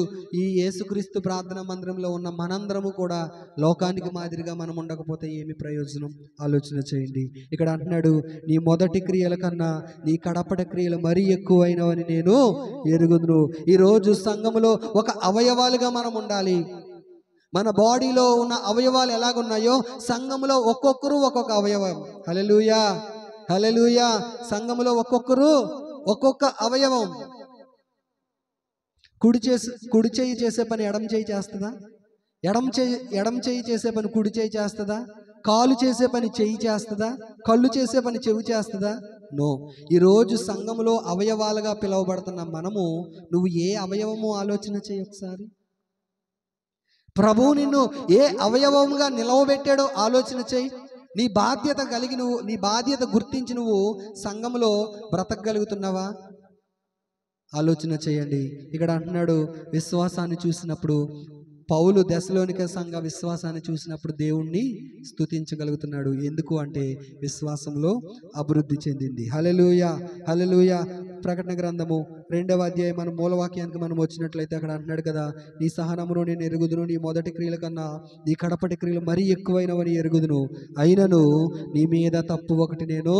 ఈ యేసుక్రీస్తు ప్రార్థనా మందిరంలో ఉన్న మనందరము కూడా లోకానికి మాదిరిగా మనం ఉండకపోతే ఏమి ప్రయోజనం? ఆలోచన చేయండి. ఇక్కడ అంటున్నాడు, నీ మొదటి క్రియల కన్నా నీ కడపటి క్రియలు మరీ ఎక్కువైనవని నేను ఎరుగుదును. ఈరోజు సంఘములో ఒక అవయవాలుగా మనం ఉండాలి. మన బాడీలో ఉన్న అవయవాలు ఎలాగున్నాయో సంఘములో ఒక్కొక్కరు ఒక్కొక్క అవయవం. హల్లెలూయా, హల్లెలూయా. సంఘములో ఒక్కొక్కరు ఒక్కొక్క అవయవం. కుడి చేయి చేసే పని ఎడమ చేయి చేస్తుందా? ఎడమ చేయి చేసే పని కుడి చేయి చేస్తుందా? కాలు చేసే పని చెయ్యి చేస్తుందా? కళ్ళు చేసే పని చెవి చేస్తుందా? నో. ఈరోజు సంఘములో అవయవాలుగా పిలువబడుతున్న మనము, నువ్వు ఏ అవయవమో ఆలోచన చేయి ఒకసారి. ప్రభువు నిన్ను ఏ అవయవంగా నిలవబెట్టాడో ఆలోచన చేయి. నీ బాధ్యత కలిగి నువ్వు, నీ బాధ్యత గుర్తించి నువ్వు సంఘంలో బ్రతకగలుగుతున్నావా? ఆలోచన చేయండి. ఇక్కడ అంటున్నాడు, విశ్వాసాన్ని చూసినప్పుడు పౌలు దశలోనిక సంఘ విశ్వాసాన్ని చూసినప్పుడు దేవుణ్ణి స్తుతించగలుగుతున్నాడు. ఎందుకు అంటే విశ్వాసంలో అభివృద్ధి చెందింది. హల్లెలూయా, హల్లెలూయా. ప్రకటన గ్రంథము 2వ అధ్యాయం మన మూలవాక్యానికి మనం వచ్చినట్లయితే అక్కడ అంటున్నాడు కదా, నీ సహనమును నేను ఎరుగుదును, నీ మొదటి క్రియల కన్నా నీ కడపటి క్రియలు మరీ ఎక్కువైనవని ఎరుగుదును, అయినను నీ మీద తప్పు ఒకటి నేను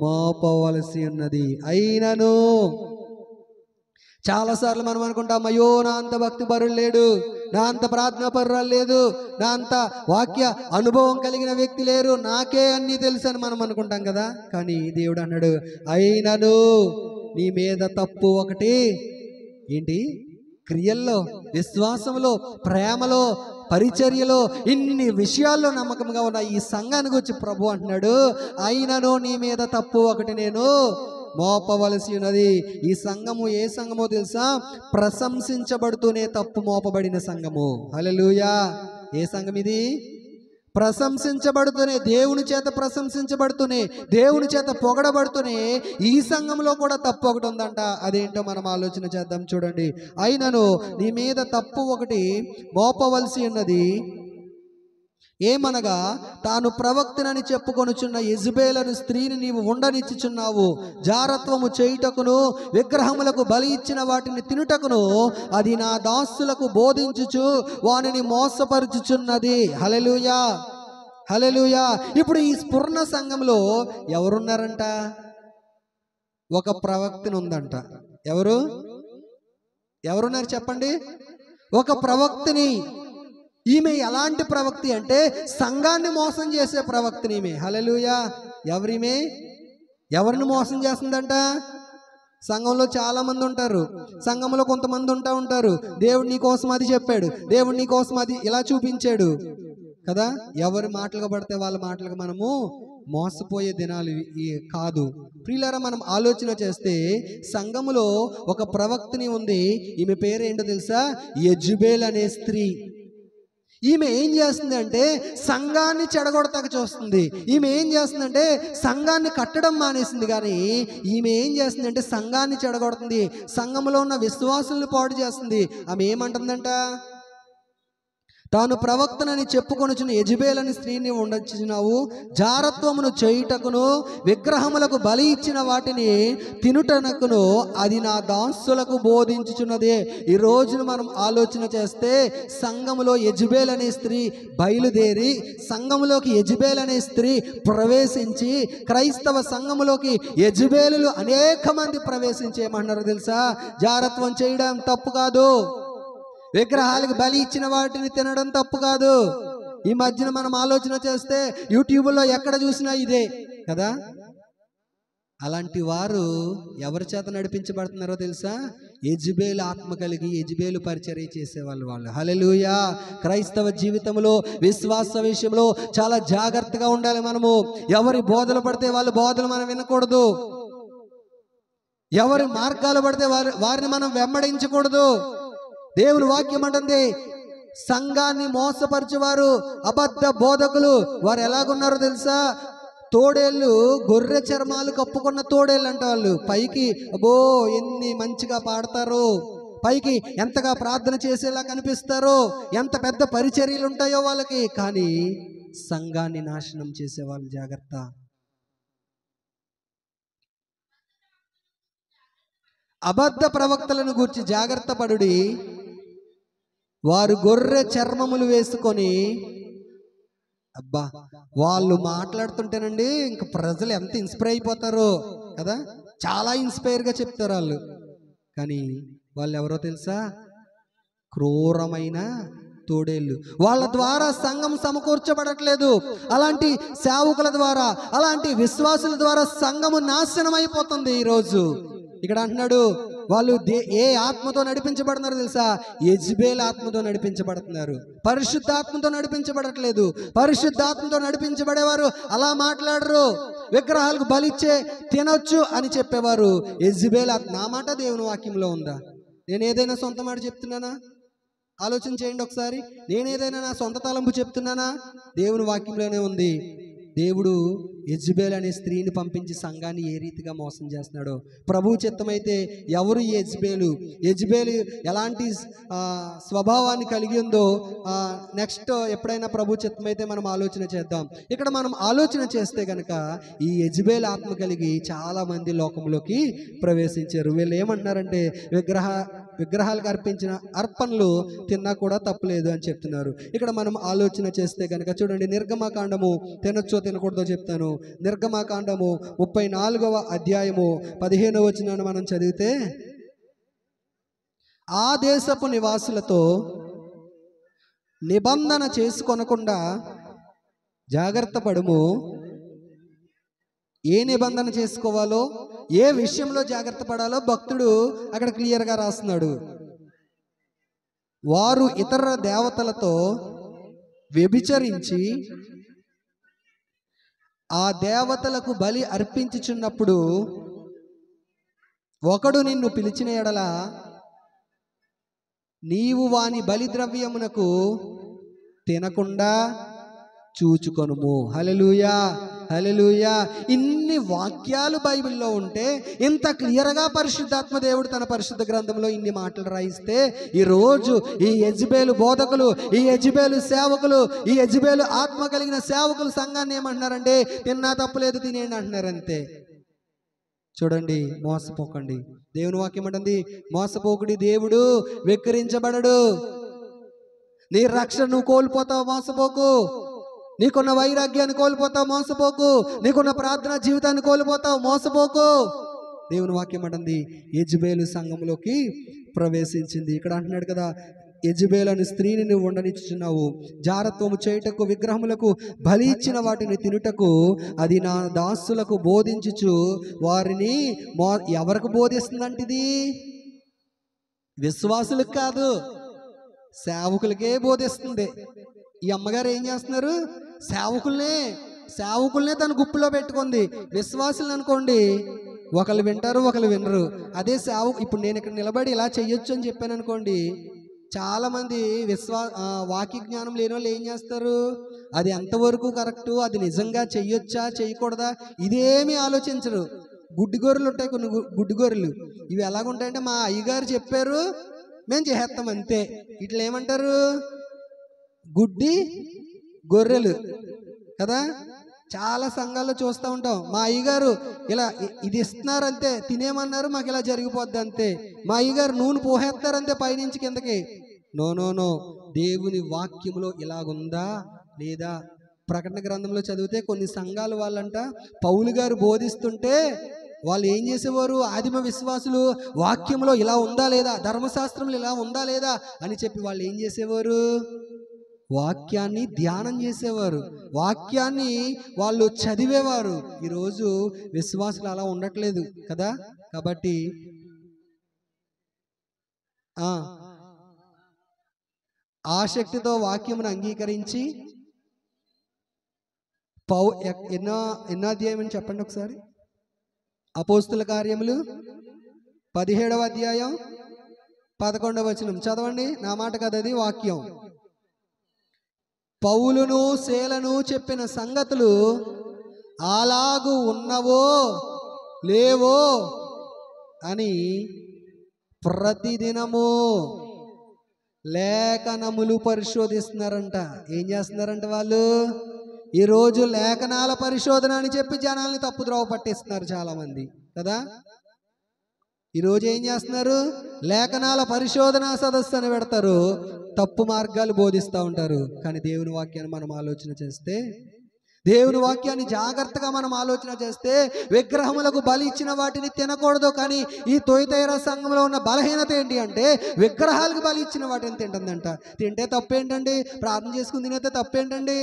మోపవలసి ఉన్నది. అయినను చాలాసార్లు మనం అనుకుంటాం, అయ్యో నా అంత భక్తి పరులు లేడు, నా అంత ప్రార్థనా పరురాలు లేదు, నా అంత వాక్య అనుభవం కలిగిన వ్యక్తి లేరు, నాకే అన్నీ తెలుసు అని మనం అనుకుంటాం కదా. కానీ దేవుడు అన్నాడు, అయినను నీ మీద తప్పు ఒకటి. ఏంటి? క్రియల్లో, విశ్వాసంలో, ప్రేమలో, పరిచర్యలో, ఇన్ని విషయాల్లో నమ్మకంగా ఉన్న ఈ సంఘానికి వచ్చి ప్రభు అంటున్నాడు, అయినను నీ మీద తప్పు ఒకటి నేను మోపవలసి ఉన్నది. ఈ సంఘము ఏ సంఘమో తెలుసా? ప్రశంసించబడుతూనే తప్పు మోపబడిన సంఘము. హల్లెలూయా. ఏ సంఘం ఇది? ప్రశంసించబడుతూనే, దేవుని చేత ప్రశంసించబడుతూనే, దేవుని చేత పొగడబడుతూనే ఈ సంఘంలో కూడా తప్పు ఒకటి ఉందంట. అదేంటో మనం ఆలోచన చేద్దాం. చూడండి, అయినను నీ మీద తప్పు ఒకటి మోపవలసి ఉన్నది. ఏమనగా, తాను ప్రవక్తనని చెప్పుకొనుచున్న యెజబెలను స్త్రీని నీవు ఉండనిచ్చుచున్నావు. జారత్వము చేయుటకును విగ్రహములకు బలి ఇచ్చిన వాటిని తినుటకును అది నా దాసులకు బోధించుచు వానిని మోసపరుచుచున్నది. హల్లెలూయా, హల్లెలూయా. ఇప్పుడు ఈ స్ఫురణ సంఘంలో ఎవరున్నారంట? ఒక ప్రవక్తని ఉందంట. ఎవరున్నారు చెప్పండి? ఒక ప్రవక్తని. ఈమె ఎలాంటి ప్రవక్తి అంటే సంఘాన్ని మోసం చేసే ప్రవక్తని ఈమె. హల్లెలూయా. ఎవరిమే? ఎవరిని మోసం చేస్తుందంట? సంఘంలో చాలా మంది ఉంటారు. సంఘంలో కొంతమంది ఉంటారు. దేవుడు నీ కోసం అది చెప్పాడు, దేవుడు నీ కోసం అది ఇలా చూపించాడు కదా. ఎవరి మాటలుగా పడితే వాళ్ళ మాటలుగా మనము మోసపోయే దినాలు కాదు ప్రియులారా. మనం ఆలోచన చేస్తే సంఘములో ఒక ప్రవక్తని ఉంది. ఈమె పేరు ఏంటో తెలుసా? యెజబెల్ అనే స్త్రీ. ఈమె ఏం చేస్తుందంటే సంఘాన్ని చెడగొడతాక చూస్తుంది. ఈమె ఏం చేస్తుందంటే సంఘాన్ని కట్టడం మానేసింది. కానీ ఈమె ఏం చేస్తుందంటే సంఘాన్ని చెడగొడుతుంది, సంఘంలో ఉన్న విశ్వాసులను పాడు చేస్తుంది. ఆమె ఏమంటుందంట? తాను ప్రవక్తనని చెప్పుకొనుచున్న యెజబెలని స్త్రీని ఉండొచ్చున్నావు. జారత్వమును చేయుటకును విగ్రహములకు బలి ఇచ్చిన వాటిని తినుటనకును అది నా దాసులకు బోధించుచున్నదే. ఈ రోజున మనం ఆలోచన చేస్తే సంఘములో యెజబెల్ అనే స్త్రీ బయలుదేరి, సంఘములోకి యెజబెల్ అనే స్త్రీ ప్రవేశించి, క్రైస్తవ సంఘములోకి యెజబెలులు అనేక మంది ప్రవేశించి ఏమన్నారు తెలుసా? జారత్వం చేయడం తప్పు కాదు, విగ్రహాలకు బలి ఇచ్చిన వాటిని తినడం తప్పు కాదు. ఈ మధ్యన మనం ఆలోచన చేస్తే యూట్యూబ్లో ఎక్కడ చూసినా ఇదే కదా. అలాంటి వారు ఎవరి చేత నడిపించబడుతున్నారో తెలుసా? యెజబెల్ ఆత్మ కలిగి యెజబెలు పరిచర్య చేసేవాళ్ళు వాళ్ళు. హల్లెలూయా. క్రైస్తవ జీవితంలో విశ్వాస విషయంలో చాలా జాగ్రత్తగా ఉండాలి. మనము ఎవరి బోధలు పడితే వాళ్ళ బోధలు మనం వినకూడదు. ఎవరి మార్గాలు పడితే వారిని మనం వెంబడించకూడదు. దేవుని వాక్యం అంటుంది, సంఘాన్ని మోసపరిచేవారు, అబద్ధ బోధకులు వారు ఎలాగున్నారో తెలుసా? తోడేళ్ళు, గొర్రె చర్మాలు కప్పుకున్న తోడేళ్ళు అంట. వాళ్ళు పైకి అబ్బో ఎన్ని మంచిగా పాడతారో, పైకి ఎంతగా ప్రార్థన చేసేలా కనిపిస్తారో, ఎంత పెద్ద పరిచర్యలు ఉంటాయో వాళ్ళకి, కానీ సంఘాన్ని నాశనం చేసేవాళ్ళు. జాగ్రత్త. అబద్ధ ప్రవక్తలను గూర్చి జాగ్రత్త పడుడి. వారు గొర్రె చర్మములు వేసుకొని, అబ్బా వాళ్ళు మాట్లాడుతుంటేనండి ఇంక ప్రజలు ఎంత ఇన్స్పైర్ అయిపోతారో కదా. చాలా ఇన్స్పైర్గా చెప్తారు వాళ్ళు. కానీ వాళ్ళు ఎవరో తెలుసా? క్రూరమైన తోడేళ్ళు. వాళ్ళ ద్వారా సంఘం సమకూర్చబడట్లేదు. అలాంటి సేవకుల ద్వారా, అలాంటి విశ్వాసుల ద్వారా సంఘము నాశనం అయిపోతుంది ఈరోజు. ఇక్కడ అంటున్నాడు, వాళ్ళు ఏ ఆత్మతో నడిపించబడుతున్నారు తెలుసా? యెజబెల్ ఆత్మతో నడిపించబడుతున్నారు. పరిశుద్ధాత్మతో నడిపించబడట్లేదు. పరిశుద్ధాత్మతో నడిపించబడేవారు అలా మాట్లాడరు. విగ్రహాలకు బలిచ్చే తినొచ్చు అని చెప్పేవారు యెజబెల్ ఆత్మ. నా మాట దేవుని వాక్యంలో ఉందా? నేను ఏదైనా సొంత మాట చెప్తున్నానా? ఆలోచన చేయండి ఒకసారి. నేనేదైనా నా సొంత తలంపు చెప్తున్నానా? దేవుని వాక్యంలోనే ఉంది. దేవుడు యెజబెల్ అనే స్త్రీని పంపించి సంఘాన్ని ఏ రీతిగా మోసం చేస్తున్నాడో. ప్రభు చిత్తమైతే ఎవరు యెజబెలు ఎలాంటి స్వభావాన్ని కలిగి ఉందో నెక్స్ట్ ఎప్పుడైనా ప్రభు చిత్తమైతే మనం ఆలోచన చేద్దాం. ఇక్కడ మనం ఆలోచన చేస్తే కనుక ఈ యెజబెల్ ఆత్మ కలిగి చాలా మంది లోకంలోకి ప్రవేశించారు. వీళ్ళు ఏమంటున్నారంటే విగ్రహాలకు అర్పించిన అర్పణలు తిన్నా కూడా తప్పలేదు అని చెప్తున్నారు. ఇక్కడ మనం ఆలోచన చేస్తే కనుక చూడండి, నిర్గమకాండము తినొచ్చో తినకూడదో చెప్తాను. నిర్గమకాండము 34వ అధ్యాయము 15వ వచనాన్ని మనం చదివితే, ఆ దేశపు నివాసులతో నిబంధన చేసుకొనకుండా జాగ్రత్త పడుము. ఏ నిబంధన చేసుకోవాలో, ఏ విషయంలో జాగ్రత్త పడాలో భక్తుడు అక్కడ క్లియర్గా రాస్తున్నాడు. వారు ఇతర దేవతలతో వ్యభిచరించి ఆ దేవతలకు బలి అర్పించుచున్నప్పుడు ఒకడు నిన్ను పిలిచిన ఎడల నీవు వాని బలిద్రవ్యమునకు తినకుండా చూచుకొనుము. హల్లెలూయా, హల్లెలూయా. ఇన్ని వాక్యాలు బైబిల్లో ఉంటే, ఇంత క్లియర్గా పరిశుద్ధాత్మ దేవుడు తన పరిశుద్ధ గ్రంథంలో ఇన్ని మాటలు రాయిస్తే, ఈరోజు ఈ యెజబెలు బోధకులు, ఈ యెజబెలు సేవకులు, ఈ యెజబెలు ఆత్మ కలిగిన సేవకులు సంఘాన్ని ఏమంటున్నారంటే, తిన్నా తప్పులేదు తినేయండి అంటున్నారు అంతే. చూడండి, మోసపోకండి. దేవుని వాక్యం అంటుంది, మోసపోకుడి, దేవుడు వెక్కిరించబడడు. నీ రక్షణ నువ్వు కోల్పోతావు, మోసపోకు. నీకున్న వైరాగ్యాన్ని కోల్పోతావు, మోసపోకు. నీకున్న ప్రార్థనా జీవితాన్ని కోల్పోతావు, మోసపోకు. దేవుని వాక్యం అంటుంది, యెజబెలు సంఘంలోకి ప్రవేశించింది. ఇక్కడ అంటున్నాడు కదా, యెజబెలు అనే స్త్రీని నువ్వు ఉండనిచ్చున్నావు, జారత్వము చేయుటకు విగ్రహములకు బలి ఇచ్చిన వాటిని తినుటకు అది నా దాసులకు బోధించుచు వారిని ఎవరికి బోధిస్తుందంటే, ఇది విశ్వాసులకు కాదు, సేవకులకే బోధిస్తుంది. ఈ అమ్మగారు ఏం చేస్తున్నారు, సేవకుల్నే తన గుప్పులో పెట్టుకుంది. విశ్వాసులు అనుకోండి, ఒకళ్ళు వింటారు, ఒకళ్ళు వినరు. అదే ఇప్పుడు నేను ఇక్కడ నిలబడి ఇలా చెయ్యొచ్చు అని చెప్పాను అనుకోండి, చాలామంది వాక్య జ్ఞానం లేని వాళ్ళు ఏం చేస్తారు, అది ఎంతవరకు కరెక్టు, అది నిజంగా చెయ్యొచ్చా చేయకూడదా ఇదేమీ ఆలోచించరు. గుడ్డి గొర్రెలు ఉంటాయి, కొన్ని గుడ్డి గొర్రెలు. ఇవి ఎలాగుంటాయంటే, మా అయ్యగారు చెప్పారు మేము చేస్తాం అంతే. ఇట్లా ఏమంటారు, గుడ్డి గొర్రెలు కదా. చాలా సంఘాల్లో చూస్తూ ఉంటాం, మా అయ్యగారు ఇలా ఇది ఇస్తున్నారు అంతే, తినేమన్నారు మాకు ఇలా జరిగిపోద్ది అంతే. మా అయ్యగారు నూనె పోహేస్తారంతే పైనుంచి కిందకి. నో నో నో, దేవుని వాక్యములో ఇలాగుందా లేదా? ప్రకటన గ్రంథంలో చదివితే కొన్ని సంఘాలు వాళ్ళంట పౌలు గారు బోధిస్తుంటే వాళ్ళు ఏం చేసేవారు, ఆదిమ విశ్వాసులు వాక్యంలో ఇలా ఉందా లేదా, ధర్మశాస్త్రంలో ఇలా ఉందా లేదా అని చెప్పి వాళ్ళు ఏం చేసేవారు, వాక్యాన్ని ధ్యానం చేసేవారు, వాక్యాన్ని వాళ్ళు చదివేవారు. ఈరోజు విశ్వాసులు అలా ఉండట్లేదు కదా. కాబట్టి ఆసక్తితో వాక్యమును అంగీకరించి ఎన్నో అధ్యాయం అని చెప్పండి ఒకసారి. అపోస్తుల కార్యములు 17వ అధ్యాయం 11వ వచనం చదవండి. నా మాట కదా, అది వాక్యం. పౌలును శీలను చెప్పిన సంగతులు అలాగు ఉన్నవో లేవో అని ప్రతిదినము లేఖనములు పరిశోధిస్తున్నారంట. ఏం చేస్తున్నారంట వాళ్ళు? ఈరోజు లేఖనాల పరిశోధన అని చెప్పి జనాల్ని తప్పుద్రోవ పట్టిస్తున్నారు చాలామంది కదా. ఈరోజు ఏం చేస్తున్నారు, లేఖనాల పరిశోధన సదస్సు అని పెడతారు, తప్పు మార్గాలు బోధిస్తూ ఉంటారు. కానీ దేవుని వాక్యాన్ని మనం ఆలోచన చేస్తే, దేవుని వాక్యాన్ని జాగ్రత్తగా మనం ఆలోచన చేస్తే, విగ్రహములకు బలి ఇచ్చిన వాటిని తినకూడదు. కానీ ఈ తొయతైర సంఘంలో ఉన్న బలహీనత ఏంటి అంటే, విగ్రహాలకు బలి ఇచ్చిన వాటిని తింటుందంట. తింటే తప్పేంటండి? ప్రార్థన చేసుకుని తినేస్తే తప్పేంటండి?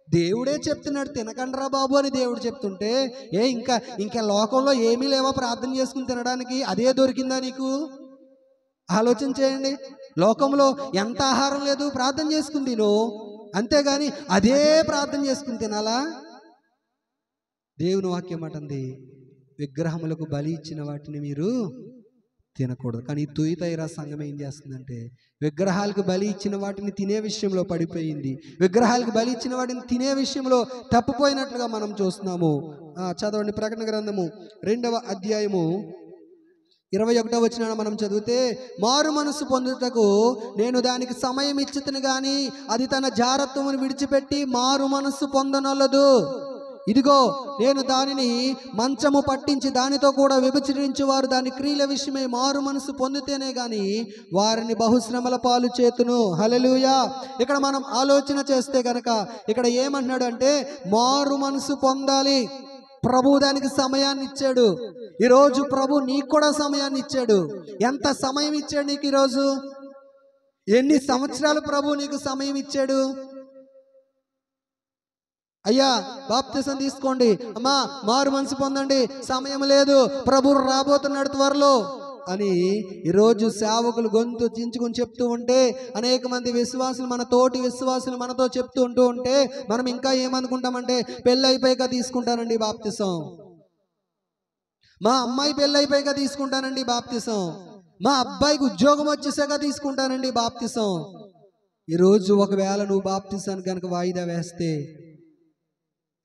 దేవుడే చెప్తున్నాడు తినకండ్రా బాబు అని దేవుడు చెప్తుంటే, ఇంకా లోకంలో ఏమీ లేవా ప్రార్థన చేసుకుని తినడానికి? అదే దొరికిందా నీకు? ఆలోచన చేయండి. లోకంలో ఎంత ఆహారం లేదు, ప్రార్థన చేసుకుని తిను, అంతేగాని అదే ప్రార్థన చేసుకుని తినాలా? దేవుని వాక్యం అంటుంది, విగ్రహములకు బలి ఇచ్చిన వాటిని మీరు తినకూడదు. కానీ తుయితైరా సంఘం ఏం చేస్తుందంటే, విగ్రహాలకు బలి ఇచ్చిన వాటిని తినే విషయంలో పడిపోయింది. విగ్రహాలకు బలి ఇచ్చిన వాటిని తినే విషయంలో తప్పిపోయినట్లుగా మనం చూస్తున్నాము. చదవండి, ప్రకటన గ్రంథము 2వ అధ్యాయము 21వ వచనాన్ని మనం చదివితే, మారు మనసు పొందుటకు నేను దానికి సమయం ఇచ్చితిని గాని అది తన జారత్వమును విడిచిపెట్టి మారు మనస్సు పొందనొల్లదు. ఇదిగో నేను దానిని మంచము పట్టించి దానితో కూడా విభజించు వారు దాని క్రియల విషయమై మారు మనసు పొందితేనే గాని వారిని బహుశ్రమల పాలు చేతును. హల్లెలూయా. ఇక్కడ మనం ఆలోచన చేస్తే కనుక ఇక్కడ ఏమంటున్నాడు అంటే, మారు మనసు పొందాలి. ప్రభు దానికి సమయాన్ని ఇచ్చాడు. ఈరోజు ప్రభు నీకు కూడా సమయాన్ని ఇచ్చాడు. ఎంత సమయం ఇచ్చాడు నీకు ఈరోజు? ఎన్ని సంవత్సరాలు ప్రభు నీకు సమయం ఇచ్చాడు? అయ్యా బాప్తిసం తీసుకోండి, అమ్మా మారు మనసు పొందండి, సమయం లేదు, ప్రభు రాబోతున్నాడు త్వరలో అని ఈరోజు సేవకులు గొంతు చించుకుని చెప్తూ ఉంటే, అనేక మంది విశ్వాసులు, మన తోటి విశ్వాసులు మనతో చెప్తూ ఉంటే మనం ఇంకా ఏమనుకుంటామంటే, పెళ్ళి అయిపోయాక తీసుకుంటానండి బాప్తిసం, మా అమ్మాయి పెళ్ళి అయిపోయాక తీసుకుంటానండి బాప్తిసం, మా అబ్బాయికి ఉద్యోగం వచ్చేసాక తీసుకుంటానండి బాప్తిసం. ఈరోజు ఒకవేళ నువ్వు బాప్తిసాన్ని కనుక వాయిదా వేస్తే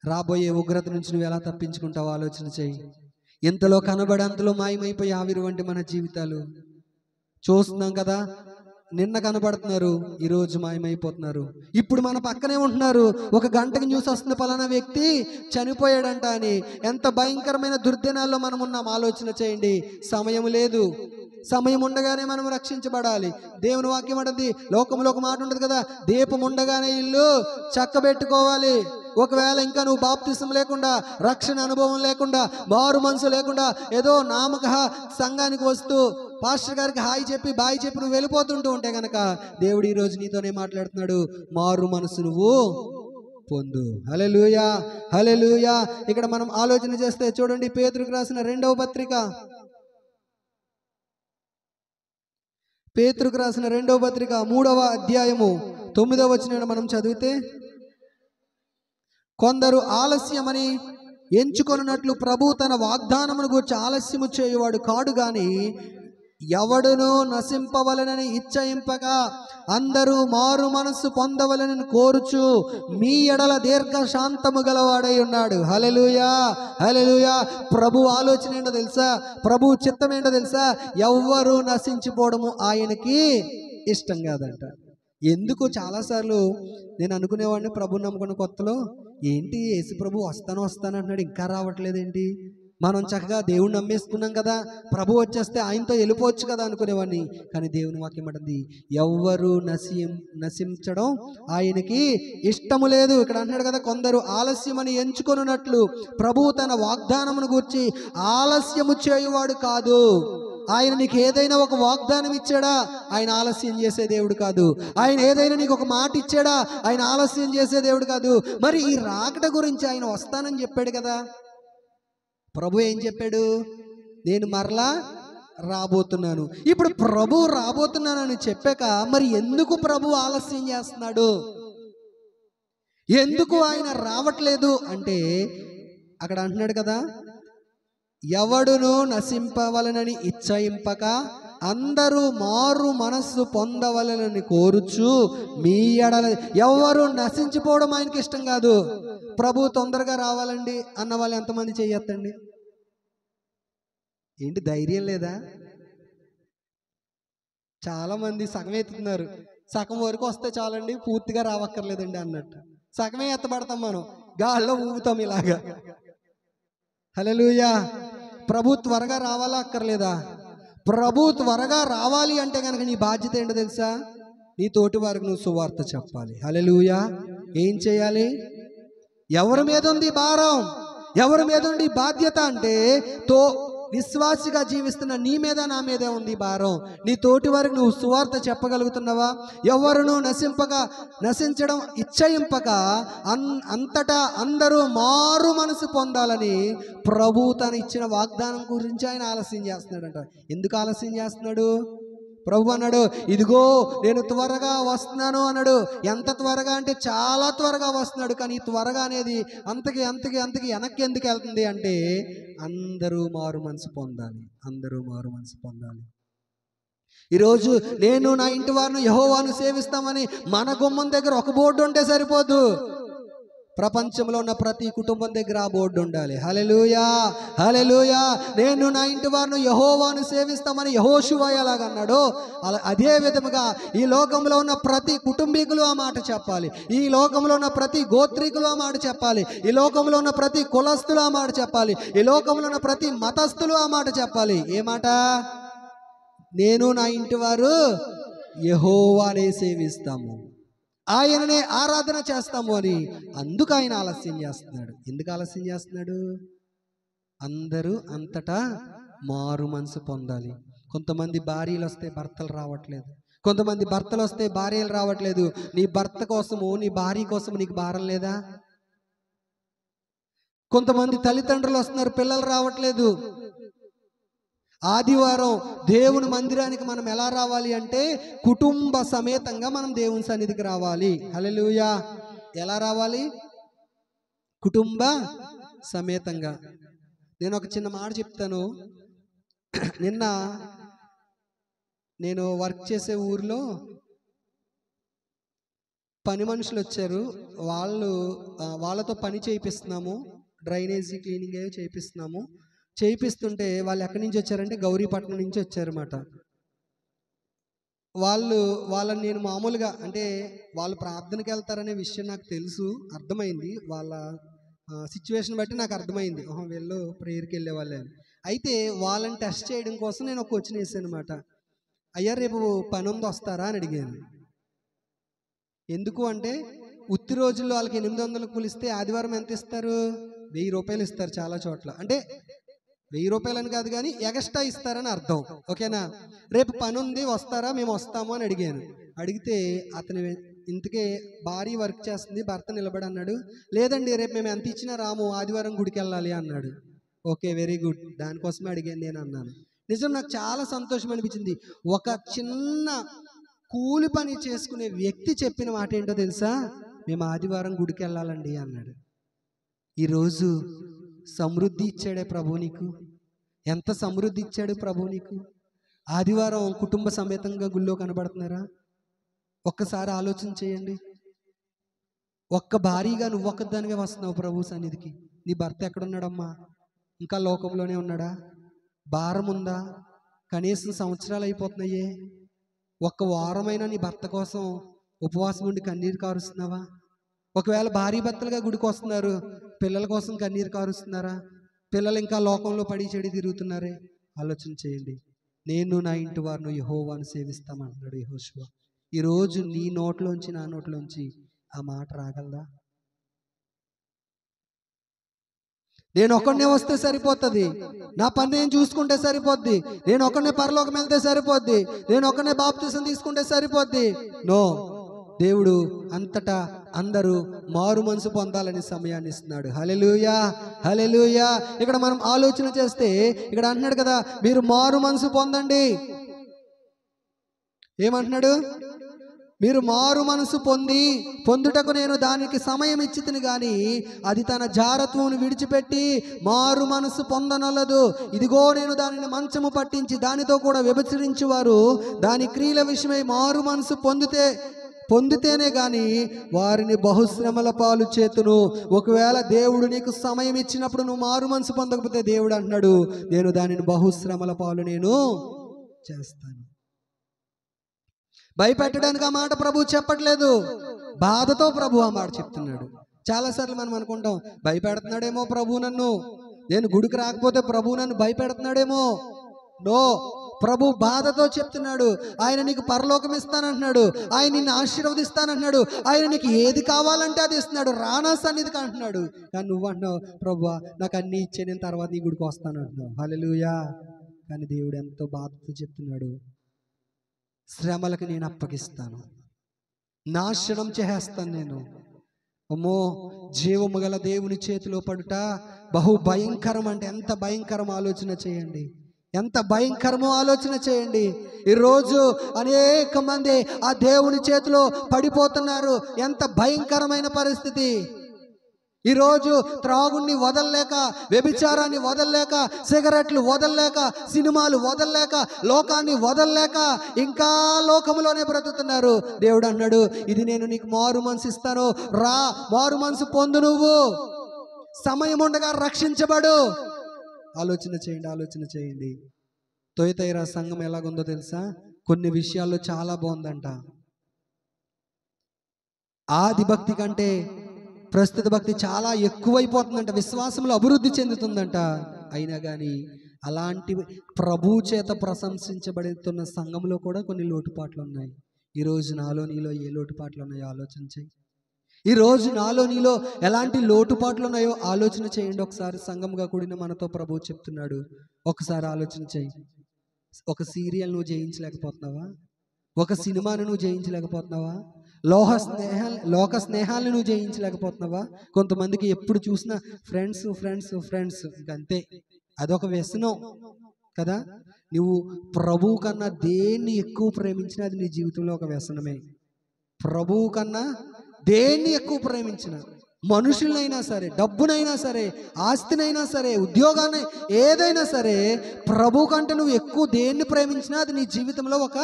రాబోయే ఉగ్రత నుంచి నువ్వు ఎలా తప్పించుకుంటావు ఆలోచన చెయ్యి. ఇంతలో కనబడి అంతలో మాయమైపోయి ఆవిరి వంటి మన జీవితాలు చూస్తున్నాం కదా. నిన్న కనబడుతున్నారు, ఈరోజు మాయమైపోతున్నారు. ఇప్పుడు మన పక్కనే ఉంటున్నారు, ఒక గంటకి న్యూస్ వస్తుంది పలానా వ్యక్తి చనిపోయాడంట అని. ఎంత భయంకరమైన దుర్దినాల్లో మనం ఉన్నాం ఆలోచన చేయండి. సమయం లేదు, సమయం ఉండగానే మనం రక్షించబడాలి. దేవుని వాక్యం అంటుంది, లోకంలో ఒక మాట ఉంటుంది కదా, దీపం ఉండగానే ఇల్లు చక్కబెట్టుకోవాలి. ఒకవేళ ఇంకా నువ్వు బాప్తిసం లేకుండా, రక్షణ అనుభవం లేకుండా, మారు మనసు లేకుండా, ఏదో నామక సంఘానికి వస్తూ పాస్టర్ గారికి హాయ్ చెప్పి బాయ్ చెప్పి నువ్వు వెళ్ళిపోతుంటూ ఉంటే కనుక దేవుడు ఈరోజు నీతోనే మాట్లాడుతున్నాడు, మారు మనసు నువ్వు పొందు. హల్లెలూయా, హల్లెలూయా. ఇక్కడ మనం ఆలోచన చేస్తే చూడండి, పేతురుకు రాసిన 2వ పత్రిక, పేతురుకు రాసిన 2వ పత్రిక 3వ అధ్యాయము 9వ వచనాన్ని మనం చదివితే, కొందరు ఆలస్యమని ఎంచుకొనున్నట్లు ప్రభు తన వాగ్దానమును గూర్చి ఆలస్యము చేయువాడు కాడు గాని ఎవడును నశింపవలనని ఇచ్చయింపక అందరూ మారు మనస్సు పొందవలనని కోరుచు మీ ఎడల దీర్ఘ శాంతము గలవాడై ఉన్నాడు. హల్లెలూయా, హల్లెలూయా. ప్రభు ఆలోచన ఏంటో తెలుసా? ప్రభు చిత్తం ఏంటో తెలుసా? ఎవ్వరూ నశించిపోవడము ఆయనకి ఇష్టం కాదంట. ఎందుకు చాలాసార్లు నేను అనుకునేవాడిని, ప్రభు నమ్ముకున్న కొత్తలో, ఏంటి యేసు ప్రభు వస్తాను అంటున్నాడు, ఇంకా రావట్లేదేంటి, మనం చక్కగా దేవుణ్ణి నమ్మేసుకున్నాం కదా, ప్రభు వచ్చేస్తే ఆయనతో వెళ్ళిపోవచ్చు కదా అనుకునేవాడిని. కానీ దేవుని వాక్యం అంటుంది, ఎవ్వరు నశించడం ఆయనకి ఇష్టము లేదు. ఇక్కడ అంటున్నాడు కదా, కొందరు ఆలస్యమని ఎంచుకొనున్నట్లు ప్రభు తన వాగ్దానమును గూర్చి ఆలస్యము చేయువాడు కాదు. ఆయన నీకు ఏదైనా ఒక వాగ్దానం ఇచ్చాడా, ఆయన ఆలస్యం చేసే దేవుడు కాదు. ఆయన ఏదైనా నీకు ఒక మాట ఇచ్చాడా, ఆయన ఆలస్యం చేసే దేవుడు కాదు. మరి ఈ రాకట గురించి ఆయన వస్తానని చెప్పాడు కదా. ప్రభు ఏం చెప్పాడు? నేను మరలా రాబోతున్నాను. ఇప్పుడు ప్రభు రాబోతున్నానని చెప్పాక మరి ఎందుకు ప్రభు ఆలస్యం చేస్తున్నాడు, ఎందుకు ఆయన రావట్లేదు అంటే, అక్కడ అంటున్నాడు కదా, ఎవడును నశింపవలనని ఇచ్చయింపక అందరూ మారు మనస్సు పొందవలనని కోరుచు మీ ఎడల. ఎవరు నశించిపోవడం ఆయనకి ఇష్టం కాదు. ప్రభు తొందరగా రావాలండి అన్న వాళ్ళు ఎంతమంది చెయ్యొద్దండి? ఏంటి ధైర్యం లేదా? చాలా మంది సగం ఎత్తుతున్నారు, సగం వరకు వస్తే చాలండి పూర్తిగా రావక్కర్లేదండి అన్నట్టు. సగమే ఎత్తబడతాం మనం, గాల్లో ఊగుతాం ఇలాగా. హల్లెలూయా. ప్రభు త్వరగా రావాలా అక్కర్లేదా? ప్రభు త్వరగా రావాలి అంటే కనుక నీ బాధ్యత ఏంటో తెలుసా? నీ తోటి వారికి నువ్వు సువార్త చెప్పాలి. హల్లెలూయా. ఏం చేయాలి? ఎవరి మీద ఉంది భారం, ఎవరి మీద ఉంది బాధ్యత అంటే, విశ్వాసిగా జీవిస్తున్న నీ మీద నా మీదే ఉంది భారం. నీ తోటి వారికి నువ్వు సువార్త చెప్పగలుగుతున్నావా? ఎవరును నశించడం ఇచ్చయింపక అంతటా అందరూ మారు మనసు పొందాలని ప్రభు తను ఇచ్చిన వాగ్దానం గురించి ఆయన ఆలస్యం చేస్తున్నాడంట. ఎందుకు ఆలస్యం చేస్తున్నాడు? ప్రభు అన్నాడు, ఇదిగో నేను త్వరగా వస్తున్నాను అన్నాడు. ఎంత త్వరగా అంటే చాలా త్వరగా వస్తున్నాడు. కానీ త్వరగా అనేది అంతకి వెనక్కి ఎందుకు వెళ్తుంది అంటే, అందరూ మారు మనసు పొందాలి, అందరూ మారు మనసు పొందాలి. ఈరోజు నేను నా ఇంటి వారిని యెహోవాను సేవిస్తామని మన గుమ్మం దగ్గర ఒక బోర్డు ఉంటే సరిపోదు. ప్రపంచంలో ఉన్న ప్రతి కుటుంబం దగ్గర ఆ బోర్డు ఉండాలి. హల్లెలూయా, హల్లెలూయా. నేను నా ఇంటి వారిని యెహోవాను సేవిస్తామని యెహోషువ ఎలాగన్నాడో అదే విధముగా ఈ లోకంలో ఉన్న ప్రతి కుటుంబీకులు ఆ మాట చెప్పాలి. ఈ లోకంలో ఉన్న ప్రతి గోత్రికులు ఆ మాట చెప్పాలి. ఈ లోకంలో ఉన్న ప్రతి కులస్తులు ఆ మాట చెప్పాలి. ఈ లోకంలో ఉన్న ప్రతి మతస్థులు ఆ మాట చెప్పాలి. ఏ మాట? నేను నా ఇంటి వారు యెహోవానే సేవిస్తాము, ఆయననే ఆరాధన చేస్తాము అని. అందుకు ఆయన ఆలస్యం చేస్తున్నాడు. ఎందుకు ఆలస్యం చేస్తున్నాడు? అందరూ అంతటా మారు మనసు పొందాలి. కొంతమంది భార్యలు వస్తే భర్తలు రావట్లేదు, కొంతమంది భర్తలు వస్తే భార్యలు రావట్లేదు. నీ భర్త కోసము, నీ భార్య కోసము నీకు భారం లేదా? కొంతమంది తల్లిదండ్రులు వస్తున్నారు, పిల్లలు రావట్లేదు. ఆదివారం దేవుని మందిరానికి మనం ఎలా రావాలి అంటే, కుటుంబ సమేతంగా మనం దేవుని సన్నిధికి రావాలి. హల్లెలూయా. ఎలా రావాలి? కుటుంబ సమేతంగా. నేను ఒక చిన్న మాట చెప్తాను. నిన్న నేను వర్క్ చేసే ఊర్లో పని మనుషులు వచ్చారు. వాళ్ళతో పని చేయిస్తున్నాము. డ్రైనేజీ క్లీనింగ్ అవి చేయిస్తున్నాము. చేయిస్తుంటే వాళ్ళు ఎక్కడి నుంచి వచ్చారంటే గౌరీపట్నం నుంచి వచ్చారన్నమాట. వాళ్ళని నేను మామూలుగా అంటే వాళ్ళు ప్రార్థనకి వెళ్తారనే విషయం నాకు తెలుసు, అర్థమైంది. వాళ్ళ సిచ్యువేషన్ బట్టి నాకు అర్థమైంది, వీళ్ళు ప్రేయర్కి వెళ్ళే వాళ్ళే అని. అయితే వాళ్ళని టెస్ట్ చేయడం కోసం నేను ఒక క్వశ్చన్ వేసాను అనమాట. అయ్యా రేపు పని ఉంది వస్తారా అని అడిగాను. ఎందుకు అంటే ఉత్తి రోజుల్లో వాళ్ళకి 800 కూలిస్తే ఆదివారం ఎంత ఇస్తారు? 1000 రూపాయలు ఇస్తారు చాలా చోట్ల. అంటే 1000 రూపాయలని కాదు కానీ ఎగస్ట్రా ఇస్తారని అర్థం. ఓకేనా? రేపు పని ఉంది వస్తారా? మేము వస్తాము అని అడిగాను. అడిగితే అతను ఇంతకే భార్య వర్క్ చేస్తుంది, భర్త నిలబడి అన్నాడు, లేదండి రేపు మేము ఎంత ఇచ్చినా రాము, ఆదివారం గుడికి వెళ్ళాలి అన్నాడు. ఓకే, వెరీ గుడ్, దానికోసమే అడిగాను నేను అన్నాను. నిజం, నాకు చాలా సంతోషం అనిపించింది. ఒక చిన్న కూలి పని చేసుకునే వ్యక్తి చెప్పిన మాట ఏంటో తెలుసా? మేము ఆదివారం గుడికి వెళ్ళాలండి అన్నాడు. ఈరోజు సమృద్ధి ఇచ్చాడే ప్రభు నీకు. ఎంత సమృద్ధి ఇచ్చాడు ప్రభు నీకు. ఆదివారం కుటుంబ సమేతంగా గుళ్ళో కనబడుతున్నారా? ఒక్కసారి ఆలోచన చేయండి. ఒక్క భారీగా నువ్వు ఒక్కదానివే వస్తున్నావు ప్రభు సన్నిధికి. నీ భర్త ఎక్కడున్నాడమ్మా? ఇంకా లోకంలోనే ఉన్నాడా? భారం ఉందా? కనీసం సంవత్సరాలు అయిపోతున్నాయే. ఒక్క వారమైనా నీ భర్త కోసం ఉపవాసం ఉండి కన్నీరు కారుస్తున్నావా? ఒకవేళ భార్య భర్తలుగా గుడికి వస్తున్నారు, పిల్లల కోసం కన్నీరు కారుస్తున్నారా? పిల్లలు ఇంకా లోకంలో పడి చెడి తిరుగుతున్నారే. ఆలోచన చేయండి. నేను నా ఇంటి వారిని యెహోవాను సేవిస్తామంటున్నాడు యెహోషువ. ఈరోజు నీ నోట్లోంచి నా నోట్లోంచి ఆ మాట రాగలదా? నేను ఒక్కడనే వస్తే సరిపోతుంది, నా పని నేను చూసుకుంటే సరిపోద్ది, నేను ఒక్కడనే పరలోకం వెళ్తే సరిపోద్ది, నేను ఒక్కడనే బాప్తిసం తీసుకుంటే సరిపోద్ది. నో, దేవుడు అంతటా అందరూ మారు మనసు పొందాలని సమయాన్ని ఇస్తున్నాడు. హల్లెలూయా, హల్లెలూయా. ఇక్కడ మనం ఆలోచన చేస్తే ఇక్కడ అంటున్నాడు కదా, మీరు మారు మనసు పొందండి. ఏమంటున్నాడు? మీరు మారు మనసు పొందుటకు నేను దానికి సమయం ఇచ్చితిని గాని అది తన జారత్వమును విడిచిపెట్టి మారు మనసు పొందనొల్లదు. ఇదిగో నేను దానిని మంచము పట్టించి దానితో కూడా వ్యభిచరించువారు దాని క్రియల విషయమై మారు మనసు పొందితేనే గాని వారిని బహుశ్రమల పాలు చేతును. ఒకవేళ దేవుడు నీకు సమయం ఇచ్చినప్పుడు నువ్వు మారు మనసు పొందకపోతే దేవుడు అంటున్నాడు, నేను దానిని బహుశ్రమల పాలు నేను చేస్తాను. భయపెట్టడానికి ఆ మాట ప్రభు చెప్పట్లేదు, బాధతో ప్రభు ఆ మాట చెప్తున్నాడు. చాలాసార్లు మనం అనుకుంటాం, భయపెడుతున్నాడేమో ప్రభు నన్ను, నేను గుడికి రాకపోతే ప్రభు నన్ను భయపెడుతున్నాడేమో. నో, ప్రభు బాధతో చెప్తున్నాడు. ఆయన నీకు పరలోకం ఇస్తానంటున్నాడు, ఆయన నిన్ను ఆశీర్వదిస్తానంటున్నాడు, ఆయన నీకు ఏది కావాలంటే అది ఇస్తున్నాడు, రానా సన్నిధికి అంటున్నాడు. కానీ నువ్వు అంటున్నావు, ప్రభు నాకు అన్నీ ఇచ్చే, నేను తర్వాత నీ గుడికి వస్తాను అంటున్నావు. హల్లెలూయా. కానీ దేవుడు ఎంతో బాధతో చెప్తున్నాడు, శ్రమలకు నేను అప్పగిస్తాను, నాశనం చేసేస్తాను నేను. అమ్మో, జీవము గల దేవుని చేతిలో పడుట బహు భయంకరం. అంటే ఎంత భయంకరం ఆలోచన చేయండి, ఎంత భయంకరమో ఆలోచన చేయండి. ఈరోజు అనేక మంది ఆ దేవుని చేతిలో పడిపోతున్నారు. ఎంత భయంకరమైన పరిస్థితి. ఈరోజు త్రాగుణ్ణి వదలలేక, వ్యభిచారాన్ని వదలలేక, సిగరెట్లు వదలలేక, సినిమాలు వదలలేక, లోకాన్ని వదలలేక ఇంకా లోకంలోనే బ్రతుకుతున్నారు. దేవుడు అన్నాడు, ఇది నేను నీకు మారు మనసు ఇస్తాను, రా మారు మనసు పొందు, నువ్వు సమయం ఉండగా రక్షించబడు. ఆలోచన చేయండి, ఆలోచన చేయండి. తొయతైరా సంఘం ఎలాగుందో తెలుసా? కొన్ని విషయాల్లో చాలా బాగుందంట. ఆది భక్తి కంటే ప్రస్తుత భక్తి చాలా ఎక్కువైపోతుందంట, విశ్వాసంలో అభివృద్ధి చెందుతుందంట. అయినా కానీ అలాంటి ప్రభు చేత ప్రశంసించబడుతున్న సంఘంలో కూడా కొన్ని లోటుపాట్లు ఉన్నాయి. ఈరోజు నాలో నీలో ఏ లోటుపాట్లు ఉన్నాయో ఆలోచన చేయి. ఈరోజు నాలో నీలో ఎలాంటి లోటుపాట్లు ఉన్నాయో ఆలోచన చేయండి. ఒకసారి సంఘంగా కూడిన మనతో ప్రభు చెప్తున్నాడు, ఒకసారి ఆలోచన చేయి. ఒక సీరియల్ నువ్వు జయించలేకపోతున్నావా? ఒక సినిమాను నువ్వు జయించలేకపోతున్నావా? లోక స్నేహాలను నువ్వు జయించలేకపోతున్నావా? కొంతమందికి ఎప్పుడు చూసినా ఫ్రెండ్స్ ఫ్రెండ్స్ ఫ్రెండ్స్, ఇంకంతే, అదొక వ్యసనం కదా. నువ్వు ప్రభువు కన్నా దేన్ని ఎక్కువ ప్రేమించినా అది నీ జీవితంలో ఒక వ్యసనమే. ప్రభువు కన్నా దేన్ని ఎక్కువ ప్రేమించిన, మనుషులైనా సరే, డబ్బునైనా సరే, ఆస్తినైనా సరే, ఉద్యోగాన్ని, ఏదైనా సరే ప్రభు కంటే నువ్వు ఎక్కువ దేన్ని ప్రేమించినా అది నీ జీవితంలో ఒక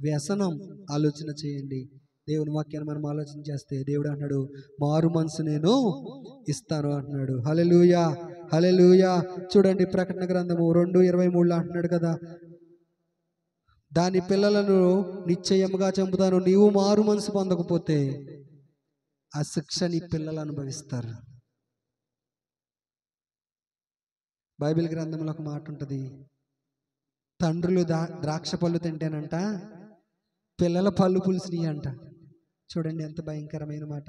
వ్యసనం. ఆలోచన చేయండి. దేవుని వాక్యాన్ని మనం ఆలోచన చేస్తే దేవుడు అంటున్నాడు, మారు మనసు నేను ఇస్తాను అంటున్నాడు. హల్లెలూయా, హల్లెలూయా. చూడండి, ప్రకటన గ్రంథము 2:23 అంటున్నాడు కదా, దాని పిల్లలను నిశ్చయముగా చంపుతాను, నీవు మారు మనసు పొందకపోతే ఆ శిక్ష నీ పిల్లలు అనుభవిస్తారు. బైబిల్ గ్రంథంలో ఒక మాట ఉంటుంది, తండ్రులు ద్రాక్ష పళ్ళు తింటేనంట పిల్లల పళ్ళు పులిసినాయి అంట. చూడండి ఎంత భయంకరమైన మాట.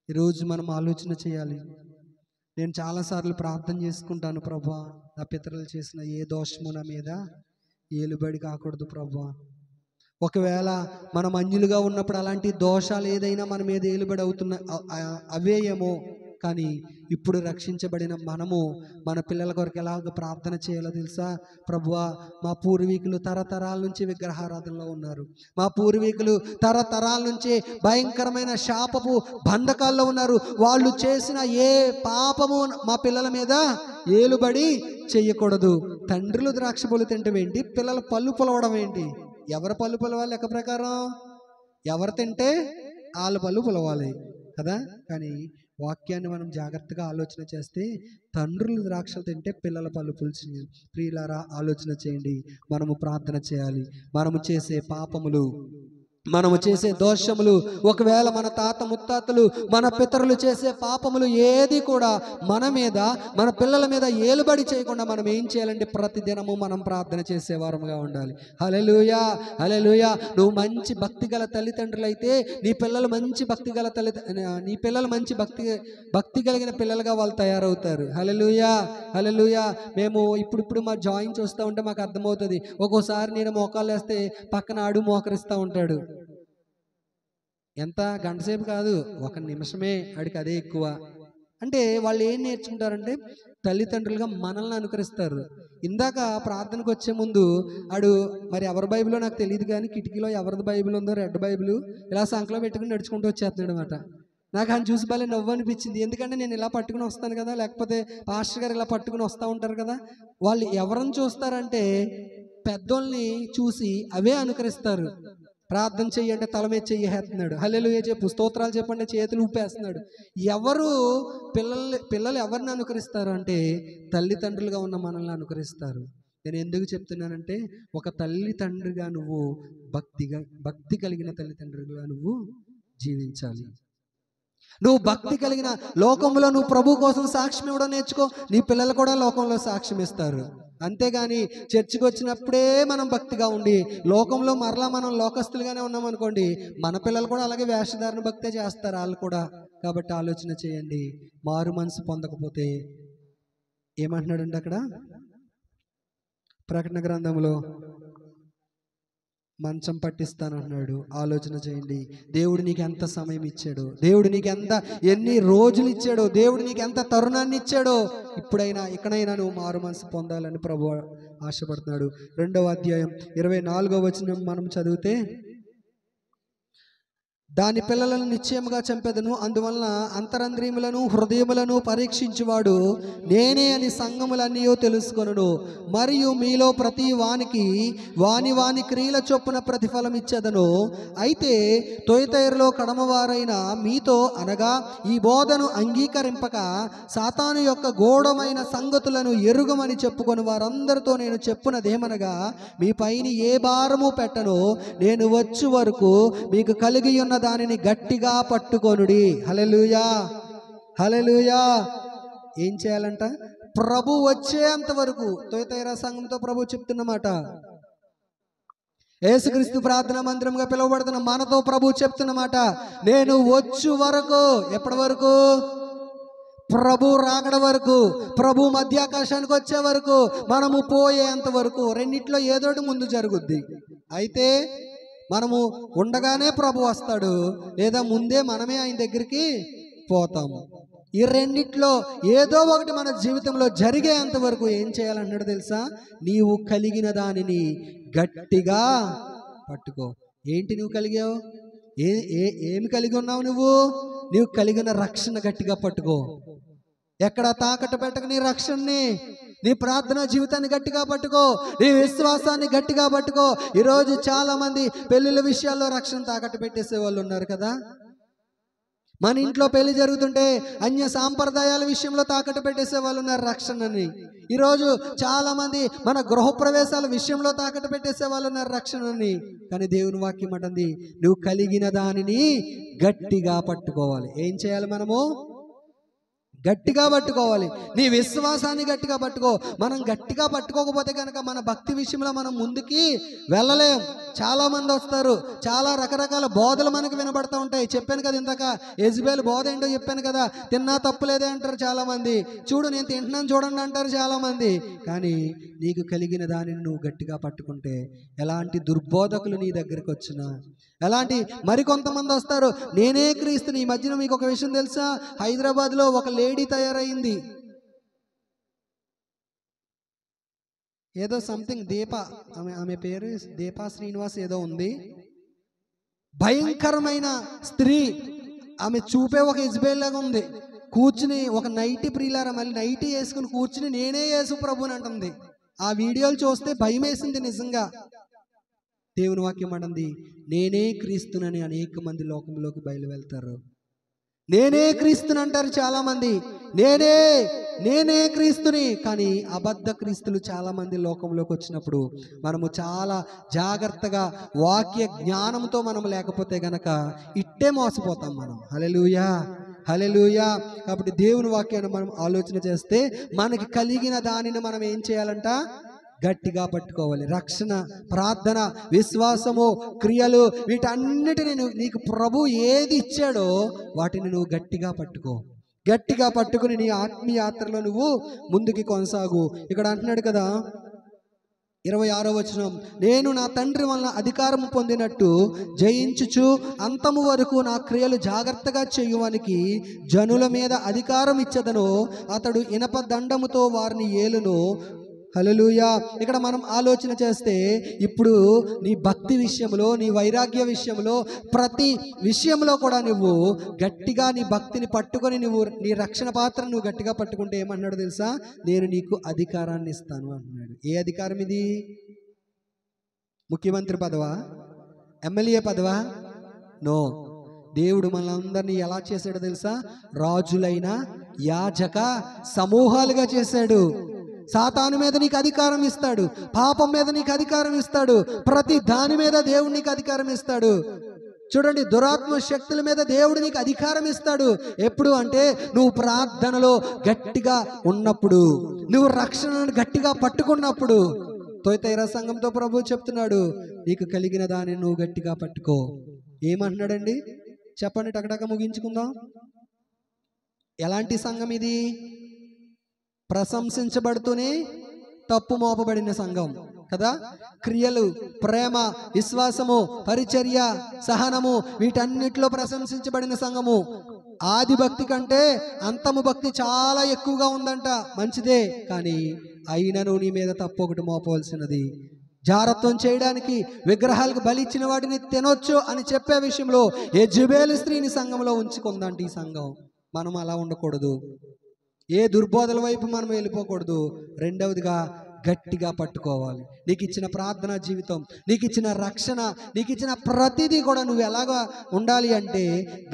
ఈరోజు మనం ఆలోచన చేయాలి. నేను చాలాసార్లు ప్రార్థన చేసుకుంటాను, ప్రభువా నా పితరులు చేసిన ఏ దోషము నా మీద ఏలుబడి కాకూడదు ప్రభువా. ఒకవేళ మనం అన్యులుగా ఉన్నప్పుడు అలాంటి దోషాలు ఏదైనా మన మీద ఏలుబడి అవుతున్న అవేయేమో, కానీ ఇప్పుడు రక్షించబడిన మనము మన పిల్లల కొరకు ఎలాగ ప్రార్థన చేయాలో తెలుసా? ప్రభువా, మా పూర్వీకులు తరతరాల నుంచి విగ్రహారాధనలో ఉన్నారు, మా పూర్వీకులు తరతరాల నుంచి భయంకరమైన శాపపు బంధకాల్లో ఉన్నారు, వాళ్ళు చేసిన ఏ పాపము మా పిల్లల మీద ఏలుబడి చెయ్యకూడదు. తండ్రులు ద్రాక్ష పళ్ళు తింటం ఏంటి, పిల్లల పళ్ళు పొలవడం ఏంటి? ఎవరి పళ్ళు పొలవాలి? లెక్క ప్రకారం ఎవరు తింటే వాళ్ళ పళ్ళు పొలవాలి కదా. కానీ వాక్యాన్ని మనం జాగ్రత్తగా ఆలోచన చేస్తే తండ్రులు ద్రాక్షలు తింటే పిల్లల పళ్ళు పులిచి. ప్రియులారా, ఆలోచన చేయండి. మనము ప్రార్థన చేయాలి. మనము చేసే పాపములు, మనము చేసే దోషములు, ఒకవేళ మన తాత ముత్తాతలు, మన పితరులు చేసే పాపములు ఏది కూడా మన మీద, మన పిల్లల మీద ఏలుబడి చేయకుండా మనం ఏం చేయాలంటే ప్రతిదినము మనం ప్రార్థన చేసేవారముగా ఉండాలి. హల్లెలూయా, హల్లెలూయా. నువ్వు మంచి భక్తి గల తల్లిదండ్రులు అయితే నీ పిల్లలు మంచి భక్తి గల నీ పిల్లలు మంచి భక్తి కలిగిన పిల్లలుగా వాళ్ళు తయారవుతారు. హల్లెలూయా, హల్లెలూయా. మేము ఇప్పుడు మా జాయిన్ చూస్తూ ఉంటే మాకు అర్థమవుతుంది. ఒక్కోసారి నేను మోకాలు వేస్తే పక్కన ఆడు మోకరిస్తూ ఉంటాడు. ఎంత గంటసేపు కాదు, 1 నిమిషమే, ఆడికి అదే ఎక్కువ. అంటే వాళ్ళు ఏం నేర్చుకుంటారంటే తల్లిదండ్రులుగా మనల్ని అనుకరిస్తారు. ఇందాక ప్రార్థనకు వచ్చే ముందు ఆడు మరి ఎవరి బైబిలో నాకు తెలియదు, కానీ కిటికీలో ఎవరిది బైబిల్ ఉందో రెడ్ బైబిల్ ఇలా సంకలో పెట్టుకుని నడుచుకుంటూ వచ్చేస్తున్నాడు అనమాట. నాకు ఆయన చూసి భలే నవ్వు అనిపించింది. ఎందుకంటే నేను ఇలా పట్టుకుని వస్తాను కదా, లేకపోతే పాస్టర్ గారు ఇలా పట్టుకుని వస్తూ ఉంటారు కదా. వాళ్ళు ఎవరిని చూస్తారంటే పెద్దోళ్ళని చూసి అవే అనుకరిస్తారు. ప్రార్థన చెయ్యంటే తల మీద చెయ్యేస్తున్నాడు, హల్లెలూయా చెప్పు, స్తోత్రాలు చెప్పండి చేతులు ఊపేస్తున్నాడు. ఎవరు పిల్లలు ఎవరిని అనుకరిస్తారు అంటే తల్లిదండ్రులుగా ఉన్న మనల్ని అనుకరిస్తారు. నేను ఎందుకు చెప్తున్నానంటే ఒక తల్లిదండ్రిగా నువ్వు భక్తి కలిగిన తల్లిదండ్రులుగా నువ్వు జీవించాలి. నువ్వు భక్తి కలిగిన లోకంలో నువ్వు ప్రభు కోసం సాక్ష్యం ఇవ్వడం నేర్చుకో, నీ పిల్లలు కూడా లోకంలో సాక్ష్యం ఇస్తారు. అంతేగాని చర్చికి వచ్చినప్పుడే మనం భక్తిగా ఉండి లోకంలో మరలా మనం లోకస్తులుగానే ఉన్నాం అనుకోండి, మన పిల్లలు కూడా అలాగే వేషధారణ భక్తే చేస్తారు వాళ్ళు కూడా. కాబట్టి ఆలోచన చేయండి. మారు మనసు పొందకపోతే ఏమంటున్నాడండి అక్కడ ప్రకటన గ్రంథంలో? మంచం పట్టిస్తానన్నాడు. ఆలోచన చేయండి. దేవుడు నీకు ఎంత సమయం ఇచ్చాడో, దేవుడు నీకు ఎన్ని రోజులు ఇచ్చాడో, దేవుడు నీకు ఎంత తరుణాన్ని ఇచ్చాడో, ఇప్పుడైనా ఇకనైనా నువ్వు మారు మనసు పొందాలని ప్రభువు ఆశపడుతున్నాడు. 2వ అధ్యాయం 24వ వచనం మనం చదివితే, దాని పిల్లలను నిశ్చయముగా చంపెదను, అందువలన అంతరంద్రియములను హృదయములను పరీక్షించువాడు నేనే అని సంఘములన్నీ తెలుసుకొనును. మరియు మీలో ప్రతి వానికి వాని క్రియల చొప్పున ప్రతిఫలం ఇచ్చేదను. అయితే తొయతైరులో కడమవారైన మీతో అనగా ఈ బోధను అంగీకరింపక సాతాను యొక్క గూఢమైన సంగతులను ఎరుగమని చెప్పుకొని వారందరితో నేను చెప్పునదేమనగా, మీ పైన ఏ భారము పెట్టనో నేను వచ్చు వరకు మీకు కలిగి ఉన్న దానిని గట్టిగా పట్టుకొనుడి. హల్లెలూయా, హల్లెలూయా. ఏం చేయాలంట? ప్రభు వచ్చేంత వరకు. తొయతైరా సంఘంతో ప్రభు చెప్తున్నమాట. యేసుక్రీస్తు ప్రార్థనా మందిరంగా పిలువబడుతున్న మనతో ప్రభు చెప్తున్నమాట, నేను వచ్చు వరకు. ఎప్పటి వరకు? ప్రభు రాకడ వరకు, ప్రభు మధ్యాకాశానికి వచ్చే వరకు, మనము పోయేంత వరకు. రెండిట్లో ఏదోటి ముందు జరుగుద్ది. అయితే మనము ఉండగానే ప్రభు వస్తాడు, లేదా ముందే మనమే ఆయన దగ్గరికి పోతాము. ఈ రెండిట్లో ఏదో ఒకటి మన జీవితంలో జరిగేంత వరకు ఏం చేయాలన్నాడు తెలుసా? నీవు కలిగిన దానిని గట్టిగా పట్టుకో. ఏంటి నువ్వు కలిగావు? ఏమి కలిగి ఉన్నావు నువ్వు? నీవు కలిగిన రక్షణ గట్టిగా పట్టుకో. ఎక్కడ తాకట్టు పెట్టక నీ రక్షణని, నీ ప్రార్థనా జీవితాన్ని గట్టిగా పట్టుకో, నీ విశ్వాసాన్ని గట్టిగా పట్టుకో. ఈరోజు చాలా మంది పెళ్ళిళ్ళ విషయాల్లో రక్షణ తాకట్టు పెట్టేసే వాళ్ళు ఉన్నారు కదా. మన ఇంట్లో పెళ్లి జరుగుతుంటే అన్య సాంప్రదాయాల విషయంలో తాకట్టు పెట్టేసే వాళ్ళు ఉన్నారు రక్షణని. ఈరోజు చాలా మంది మన గృహప్రవేశాల విషయంలో తాకట్టు పెట్టేసే వాళ్ళు ఉన్నారు రక్షణని. కానీ దేవుని వాక్యం అంటుంది, నువ్వు కలిగిన దానిని గట్టిగా పట్టుకోవాలి. ఏం చేయాలి? మనము గట్టిగా పట్టుకోవాలి. నీ విశ్వాసాన్ని గట్టిగా పట్టుకో. మనం గట్టిగా పట్టుకోకపోతే కనుక మన భక్తి విషయంలో మనం ముందుకి వెళ్ళలేం. చాలా మంది వస్తారు, చాలా రకరకాల బోధలు మనకు వినబడతా ఉంటాయి. చెప్పాను కదా ఇందాక, యెజబెల్ బోధ ఏంటో చెప్పాను కదా. తిన్నా తప్పులేదే అంటారు చాలా మంది, చూడు నేను తింటున్నాను చూడండి అంటారు చాలా మంది. కానీ నీకు కలిగిన దానిని నువ్వు గట్టిగా పట్టుకుంటే ఎలాంటి దుర్బోధకులు నీ దగ్గరికి వచ్చినా, ఎలాంటి మరికొంతమంది వస్తారు, నేనే క్రీస్తుని. ఈ మధ్యన మీకు ఒక విషయం తెలుసా? హైదరాబాద్లో ఒక లేడీ తయారైంది, ఏదో సంథింగ్ దీప, ఆమె పేరు దీపా శ్రీనివాస్ ఏదో ఉంది. భయంకరమైన స్త్రీ. ఆమె చూపే ఒక యెజబెల్ లాగా ఉంది. కూర్చుని ఒక నైటీ, ప్రియులారా మళ్ళీ నైటీ వేసుకుని కూర్చుని నేనే యేసు ప్రభుని అంటుంది. ఆ వీడియోలు చూస్తే భయం వేసింది నిజంగా. దేవుని వాక్యం అంటుంది, నేనే క్రీస్తునని అనేక మంది లోకంలోకి బయలు వెళ్తారు. నేనే క్రీస్తుని అంటారు చాలా మంది, నేనే క్రీస్తుని. కానీ అబద్ధ క్రీస్తులు చాలా మంది లోకంలోకి వచ్చినప్పుడు మనము చాలా జాగ్రత్తగా వాక్య జ్ఞానంతో మనం లేకపోతే గనక ఇట్టే మోసపోతాం మనం. హల్లెలూయా, హల్లెలూయా. కాబట్టి దేవుని వాక్యాన్ని మనం ఆలోచన చేస్తే మనకి కలిగిన దానిని మనం ఏం చేయాలంట? గట్టిగా పట్టుకోవాలి. రక్షణ, ప్రార్థన, విశ్వాసము, క్రియలు, వీటన్నిటిని నీకు ప్రభు ఏది ఇచ్చాడో వాటిని నువ్వు గట్టిగా పట్టుకో. గట్టిగా పట్టుకుని నీ ఆత్మీయ యాత్రలో నువ్వు ముందుకి కొనసాగు. ఇక్కడ అంటున్నాడు కదా 26వ వచనం, నేను నా తండ్రి వలన అధికారం పొందినట్టు జయించుచు అంతము వరకు నా క్రియలు జాగ్రత్తగా చేయువానికి జనుల మీద అధికారం ఇచ్చదను. అతడు ఇనప దండముతో వారిని ఏలును. హల్లెలూయా. ఇక్కడ మనం ఆలోచన చేస్తే ఇప్పుడు నీ భక్తి విషయంలో, నీ వైరాగ్య విషయంలో, ప్రతి విషయంలో కూడా నువ్వు గట్టిగా నీ భక్తిని పట్టుకొని నువ్వు నీ రక్షణ పాత్రను నువ్వు గట్టిగా పట్టుకుంటే ఏమన్నాడు తెలుసా? నేను నీకు అధికారాన్ని ఇస్తాను అంటున్నాడు. ఏ అధికారం ఇది? ముఖ్యమంత్రి పదవా? ఎమ్మెల్యే పదవా? నో. దేవుడు మనందరినీ ఎలా చేశాడో తెలుసా? రాజులైన యాజక సమూహాలుగా చేశాడు. సాతాను మీద నీకు అధికారం ఇస్తాడు, పాపం మీద నీకు అధికారం ఇస్తాడు, ప్రతి దాని మీద దేవుడు నీకు అధికారం ఇస్తాడు. చూడండి, దురాత్మ శక్తుల మీద దేవుడు నీకు అధికారం ఇస్తాడు. ఎప్పుడు అంటే నువ్వు ప్రార్థనలో గట్టిగా ఉన్నప్పుడు, నువ్వు రక్షణను గట్టిగా పట్టుకున్నప్పుడు. తొయతైరా సంఘంతో ప్రభు చెప్తున్నాడు, నీకు కలిగిన దాన్ని నువ్వు గట్టిగా పట్టుకో. ఏమంటున్నాడండి చెప్పండి, టకటక ముగించుకుందాం. ఎలాంటి సంఘం ఇది? ప్రశంసించబడుతూనే తప్పు మోపబడిన సంఘం కదా. క్రియలు, ప్రేమ, విశ్వాసము, పరిచర్య, సహనము, వీటన్నిటిలో ప్రశంసించబడిన సంఘము. ఆది భక్తి కంటే అంతము భక్తి చాలా ఎక్కువగా ఉందంట. మంచిదే, కానీ అయినను నీ మీద తప్పు ఒకటి మోపవలసినది. జారత్వం చేయడానికి, విగ్రహాలకు బలి ఇచ్చిన వాటిని తినొచ్చు అని చెప్పే విషయంలో యెజబెల్ స్త్రీని సంఘంలో ఉంచుకుందంట ఈ సంఘం. మనం అలా ఉండకూడదు. ఏ దుర్బోధల వైపు మనం వెళ్ళిపోకూడదు. రెండవదిగా గట్టిగా పట్టుకోవాలి. నీకు ఇచ్చిన ప్రార్థనా జీవితం, నీకు ఇచ్చిన రక్షణ, నీకు ఇచ్చిన ప్రతిదీ కూడా నువ్వు ఎలాగా ఉండాలి అంటే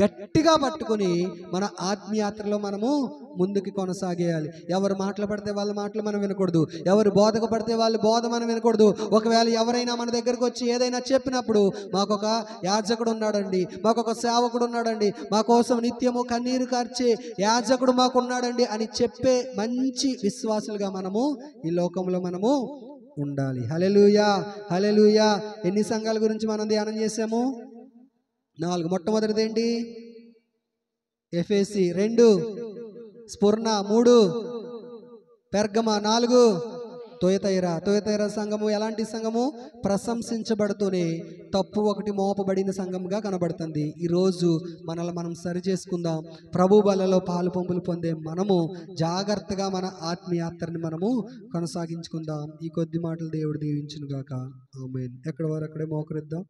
గట్టిగా పట్టుకొని మన ఆత్మీయాత్రలో మనము ముందుకు కొనసాగేయాలి. ఎవరు మాటలు పడితే వాళ్ళ మాటలు మనం వినకూడదు, ఎవరు బోధకు పడితే వాళ్ళ బోధ మనం వినకూడదు. ఒకవేళ ఎవరైనా మన దగ్గరకు వచ్చి ఏదైనా చెప్పినప్పుడు, మాకొక యాజకుడు ఉన్నాడండి, మాకొక సేవకుడు ఉన్నాడండి, మా కోసం నిత్యము కన్నీరు కార్చే యాజకుడు మాకున్నాడండి అని చెప్పే మంచి విశ్వాసులుగా మనము ఈ లోకంలో మనము ఉండాలి. హల్లెలూయా, హల్లెలూయా. ఎన్ని సంఘాల గురించి మనం ధ్యానం చేసాము? 4. మొట్టమొదటిది ఏంటి? ఎఫెసీ. 2 స్ఫుర్ణ. 3 పెర్గమ. 4 తొయతైరా సంఘము ఎలాంటి సంఘము? ప్రశంసించబడుతూనే తప్పు ఒకటి మోపబడిన సంఘంగా కనబడుతుంది. ఈరోజు మనల్ని మనం సరి చేసుకుందాం. ప్రభు బలలో పాలు పంపులు పొందే మనము జాగ్రత్తగా మన ఆత్మీయాత్రని మనము కొనసాగించుకుందాం. ఈ కొద్ది మాటలు దేవుడు దీవించును గాక. ఆమేన్. ఎక్కడ వారు అక్కడే మోకరిద్దాం.